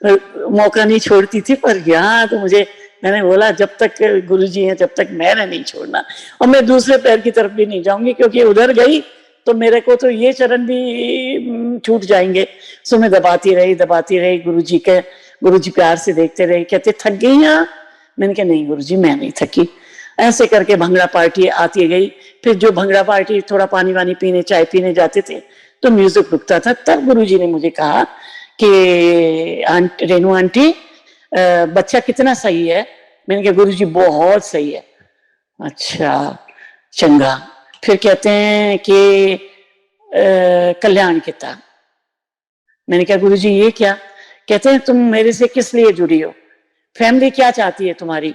मौका नहीं छोड़ती थी, पर यहाँ तो मुझे, मैंने बोला जब तक गुरुजी हैं तब तक मैंने नहीं छोड़ना, और मैं दूसरे पैर की तरफ भी नहीं जाऊंगी, क्योंकि उधर गई तो मेरे को तो ये चरण भी छूट जाएंगे। सो मैं दबाती रही गुरुजी के। गुरुजी प्यार से देखते रहे, कहते थक गई यहाँ? मैंने कहा नहीं गुरुजी मैं नहीं थकी। ऐसे करके भंगड़ा पार्टी आती गई। फिर जो भंगड़ा पार्टी थोड़ा पानी वानी पीने, चाय पीने जाते थे तो म्यूजिक रुकता था। तब गुरुजी ने मुझे कहा कि रेनू आंटी बच्चा कितना सही है? मैंने कहा गुरुजी बहुत सही है। अच्छा चंगा। फिर कहते हैं कि कल्याण किता। मैंने कहा गुरुजी ये क्या? कहते हैं तुम मेरे से किस लिए जुड़ी हो, फैमिली क्या चाहती है तुम्हारी?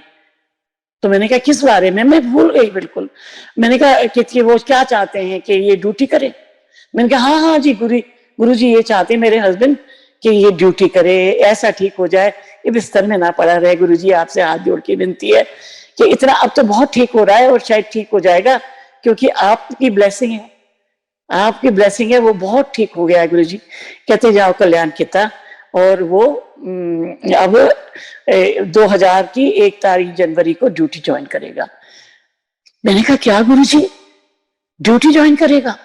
तो मैंने कहा किस बारे में? मैं भूल गई बिल्कुल। मैंने कहा कि वो क्या चाहते हैं कि ये ड्यूटी करे? मैंने कहा हाँ हाँ जी गुरुजी ये चाहते हैं मेरे हस्बैंड कि ये ड्यूटी करे, ऐसा ठीक हो जाए, ये बिस्तर में ना पड़ा रहे। गुरुजी आपसे हाथ जोड़ के विनती है कि इतना, अब तो बहुत ठीक हो रहा है और शायद ठीक हो जाएगा, क्योंकि आपकी ब्लेसिंग है, आपकी ब्लेसिंग है, वो बहुत ठीक हो गया है गुरुजी। कहते जाओ कल्याण किता। और वो अब 2000 की 1 तारीख जनवरी को ड्यूटी ज्वाइन करेगा। मैंने कहा क्या गुरुजी ड्यूटी ज्वाइन करेगा?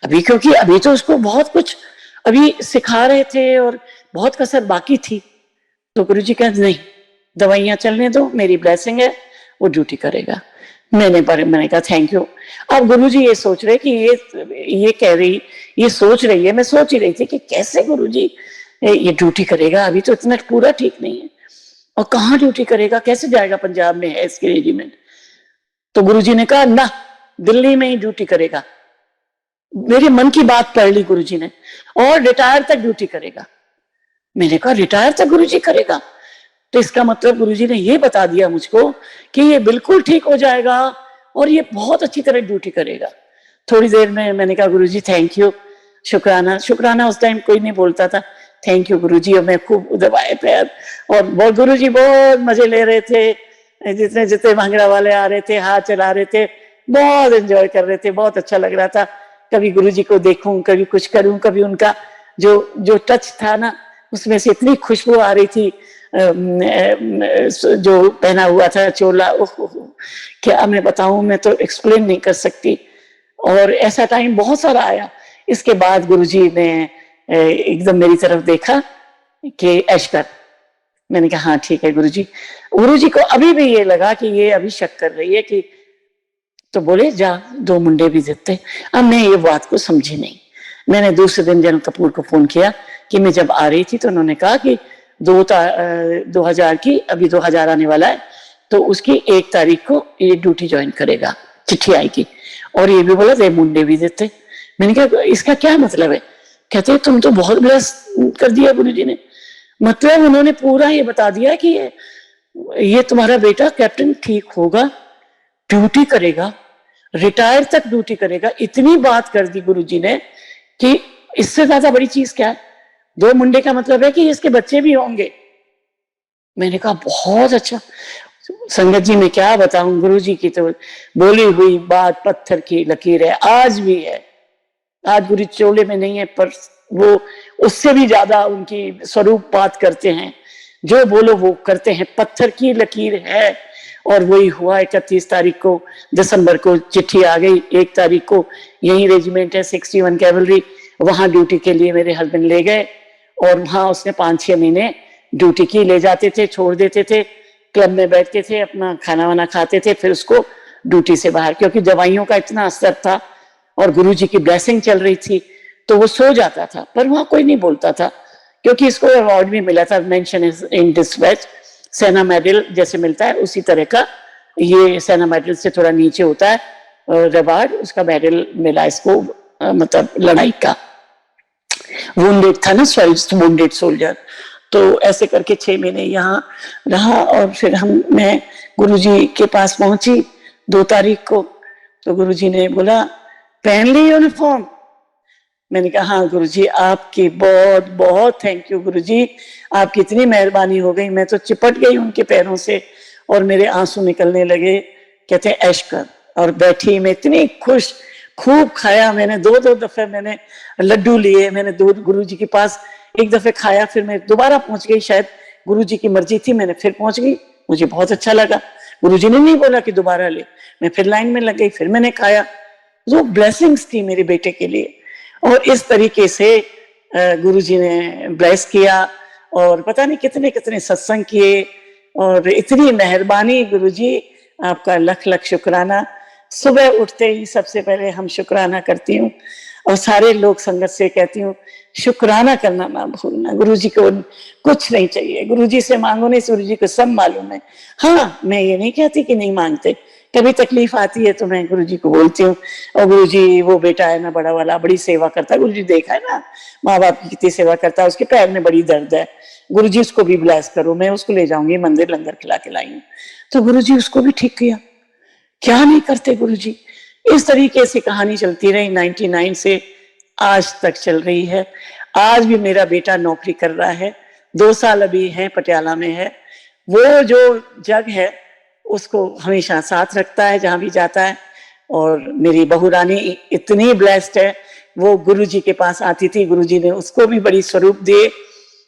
अभी क्योंकि अभी तो उसको बहुत कुछ अभी सिखा रहे थे और बहुत कसर बाकी थी। तो गुरुजी कहते नहीं, दवाइयां चलने दो, मेरी ब्लेसिंग है, वो ड्यूटी करेगा। मैंने कहा थैंक यू। अब गुरुजी ये सोच रहे कि ये कह रही, ये सोच रही है, मैं सोच ही रही थी कि कैसे गुरुजी ये ड्यूटी करेगा, अभी तो इतना पूरा ठीक नहीं है, और कहाँ ड्यूटी करेगा, कैसे जाएगा, पंजाब में है इसके रेजिमेंट। तो गुरुजी ने कहा ना, दिल्ली में ही ड्यूटी करेगा। मेरे मन की बात पढ़ ली गुरुजी ने, और रिटायर तक ड्यूटी करेगा। मैंने कहा रिटायर तक गुरुजी करेगा? तो इसका मतलब गुरुजी ने ये बता दिया मुझको कि ये बिल्कुल ठीक हो जाएगा और ये बहुत अच्छी तरह ड्यूटी करेगा। थोड़ी देर में मैंने कहा गुरुजी थैंक यू, शुक्राना। शुक्राना उस टाइम कोई नहीं बोलता था, थैंक यू गुरुजी। और मैं खूब दबाए पैर, और बहुत गुरुजी बहुत मजे ले रहे थे। जितने जितने भांगड़ा वाले आ रहे थे, हाथ चला रहे थे, बहुत एंजॉय कर रहे थे, बहुत अच्छा लग रहा था। कभी गुरुजी को देखूं, कभी कुछ करूं, कभी उनका जो जो टच था ना, उसमें से इतनी खुशबू आ रही थी। जो पहना हुआ था चोला, क्या मैं बताऊं, मैं तो एक्सप्लेन नहीं कर सकती। और ऐसा टाइम बहुत सारा आया। इसके बाद गुरुजी ने एकदम मेरी तरफ देखा कि ऐश कर। मैंने कहा हाँ ठीक है गुरुजी। गुरुजी को अभी भी ये लगा कि ये अभी शक कर रही है कि, तो बोले जा 2 मुंडे भी देते। अब मैं ये बात को समझी नहीं। मैंने दूसरे दिन जनरल कपूर को फोन किया कि मैं जब आ रही थी तो उन्होंने कहा कि 2000 की, अभी 2000 आने वाला है, तो उसकी 1 तारीख को ये ड्यूटी ज्वाइन करेगा, चिट्ठी आएगी। और ये भी बोला 2 मुंडे भी देते। मैंने कहा इसका क्या मतलब है? कहते तुम तो बहुत ब्लेस कर दिया गुरुजी ने। मतलब उन्होंने पूरा ये बता दिया कि ये तुम्हारा बेटा कैप्टन ठीक होगा, ड्यूटी करेगा, रिटायर तक ड्यूटी करेगा। इतनी बात कर दी गुरुजी ने कि इससे ज्यादा बड़ी चीज क्या है? 2 मुंडे का मतलब है कि इसके बच्चे भी होंगे। मैंने कहा बहुत अच्छा। संगत जी मैं क्या बताऊं, गुरुजी की तो बोली हुई बात पत्थर की लकीर है, आज भी है। आज गुरु चोले में नहीं है, पर वो उससे भी ज्यादा उनकी स्वरूप बात करते हैं। जो बोलो वो करते हैं, पत्थर की लकीर है। और वही हुआ। 31 तारीख को दिसंबर को चिट्ठी आ गई। 1 तारीख को यही रेजिमेंट है 61 कैवलरी, वहां ड्यूटी के लिए मेरे हस्बैंड ले गए। और वहां उसने 5-6 महीने ड्यूटी की। ले जाते थे, छोड़ देते थे, क्लब में बैठते थे, अपना खाना वाना खाते थे, फिर उसको ड्यूटी से बाहर, क्योंकि दवाइयों का इतना असर था और गुरुजी की ब्लेसिंग चल रही थी, तो वो सो जाता था। पर वहां कोई नहीं बोलता था, क्योंकि इसको अवार्ड भी मिला था, मेंशन इन डिस्पैच, सेना मेडल जैसे मिलता है उसी तरह का। ये सेना मेडल से थोड़ा नीचे होता है रिवार्ड, उसका मेडल मिला इसको, मतलब लड़ाई का। वुंडेड था ना, वुंडेड सोल्जर। तो ऐसे करके 6 महीने यहाँ रहा। और फिर मैं गुरुजी के पास पहुंची 2 तारीख को। तो गुरुजी ने बोला पहन ली यूनिफॉर्म? मैंने कहा हाँ गुरुजी, आपकी बहुत बहुत थैंक यू गुरुजी, आपकी इतनी मेहरबानी हो गई। मैं तो चिपट गई उनके पैरों से और मेरे आंसू निकलने लगे। कहते हैं ऐश कर। और बैठी मैं इतनी खुश, खूब खाया मैंने। 2-2 दफे मैंने लड्डू लिए, मैंने दूध गुरुजी के पास 1 दफे खाया, फिर मैं दोबारा पहुंच गई। शायद गुरुजी की मर्जी थी, मैंने फिर पहुंच गई। मुझे बहुत अच्छा लगा। गुरुजी ने नहीं बोला कि दोबारा ले, मैं फिर लाइन में लग गई, फिर मैंने खाया। वो ब्लेसिंग्स थी मेरे बेटे के लिए। और इस तरीके से गुरुजी ने ब्लेस किया। और पता नहीं कितने कितने सत्संग किए। और इतनी मेहरबानी गुरुजी, आपका लख लख शुक्राना। सुबह उठते ही सबसे पहले हम शुक्राना करती हूँ, और सारे लोग संगत से कहती हूँ शुक्राना करना ना भूलना। गुरुजी को कुछ नहीं चाहिए, गुरुजी से मांगो नहीं, गुरुजी को सब मालूम है। हाँ, मैं ये नहीं कहती कि नहीं मांगते, कभी तकलीफ आती है तो मैं गुरुजी को बोलती हूँ। और गुरुजी वो बेटा है ना बड़ा वाला, बड़ी सेवा करता है। गुरुजी देखा है ना माँ बाप की कितनी सेवा करता है, उसके पैर में बड़ी दर्द है, गुरुजी उसको भी ब्लेस करो, मैं उसको ले जाऊंगी मंदिर, लंगर खिला के लाई हूँ। तो गुरुजी उसको भी ठीक किया। क्या नहीं करते गुरुजी। इस तरीके से कहानी चलती रही 99 से आज तक चल रही है। आज भी मेरा बेटा नौकरी कर रहा है, 2 साल अभी है, पटियाला में है। वो जो जग है उसको हमेशा साथ रखता है जहां भी जाता है। और मेरी बहू रानी इतनी ब्लेस्ड है, वो गुरुजी के पास आती थी, गुरुजी ने उसको भी बड़ी स्वरूप दिए।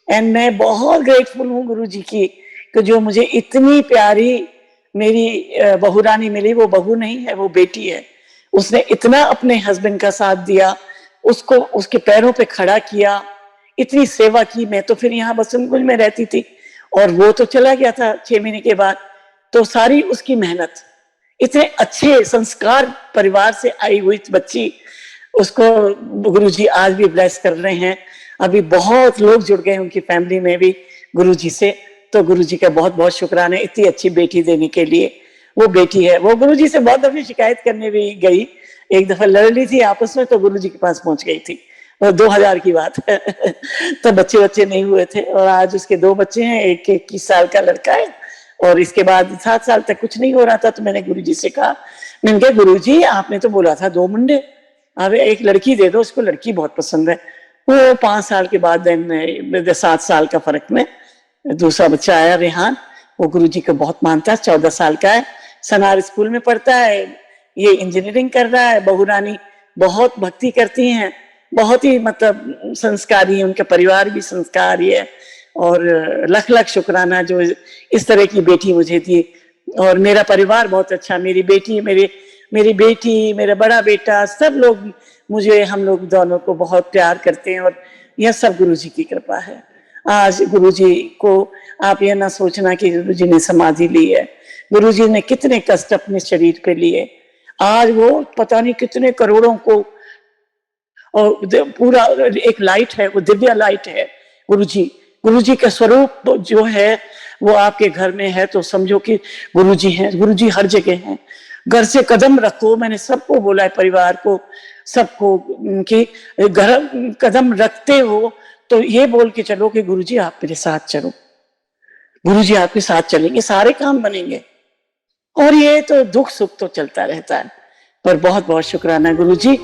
एंड मैं बहुत ग्रेटफुल हूँ गुरुजी की कि जो मुझे इतनी प्यारी मेरी बहू रानी मिली। वो बहू नहीं है, वो बेटी है। उसने इतना अपने हस्बैंड का साथ दिया, उसको उसके पैरों पे खड़ा किया, इतनी सेवा की। मैं तो फिर यहाँ बसंतकुंज में रहती थी और वो तो चला गया था 6 महीने के बाद। तो सारी उसकी मेहनत, इतने अच्छे संस्कार परिवार से आई हुई बच्ची, उसको गुरुजी आज भी ब्लेस कर रहे हैं। अभी बहुत लोग जुड़ गए उनकी फैमिली में भी गुरुजी से। तो गुरुजी का बहुत बहुत शुक्राना इतनी अच्छी बेटी देने के लिए। वो बेटी है, वो गुरुजी से बहुत दफे शिकायत करने भी गई, एक दफा लड़ ली थी आपस में, तो गुरुजी के पास पहुंच गई थी, और 2000 की बात है। तब बच्चे नहीं हुए थे, और आज उसके 2 बच्चे हैं, एक 21 साल का लड़का है, और इसके बाद 7 साल तक कुछ नहीं हो रहा था। तो मैंने गुरुजी से कहा, मैंने कहा गुरुजी आपने तो बोला था 2 मुंडे, अब एक लड़की दे दो, उसको लड़की बहुत पसंद है। वो 5 साल के बाद 7 साल का फर्क में दूसरा बच्चा आया, रेहान। वो गुरुजी को बहुत मानता है, 14 साल का है, सनार स्कूल में पढ़ता है, ये इंजीनियरिंग कर रहा है। बहू रानी बहुत भक्ति करती हैं, बहुत ही मतलब संस्कारी है, उनका परिवार भी संस्कारी है, और लख लख शुक्राना जो इस तरह की बेटी मुझे दी। और मेरा परिवार बहुत अच्छा, मेरी बेटी, मेरा बड़ा बेटा, सब लोग मुझे, हम लोग दोनों को बहुत प्यार करते हैं, और यह सब गुरुजी की कृपा है। आज गुरुजी को आप यह ना सोचना कि गुरुजी ने समाधि ली है, गुरुजी ने कितने कष्ट अपने शरीर पे लिए। आज वो पता नहीं कितने करोड़ों को, और पूरा एक लाइट है, वो दिव्य लाइट है गुरुजी। गुरुजी का स्वरूप जो है वो आपके घर में है, तो समझो कि गुरुजी हैं। गुरुजी हर जगह हैं। घर से कदम रखो, मैंने सबको बोला है, परिवार को, सबको, कि घर कदम रखते हो तो ये बोल के चलो कि गुरुजी आप मेरे साथ चलो, गुरुजी आपके साथ चलेंगे, सारे काम बनेंगे। और ये तो दुख सुख तो चलता रहता है, पर बहुत बहुत शुक्राना गुरुजी,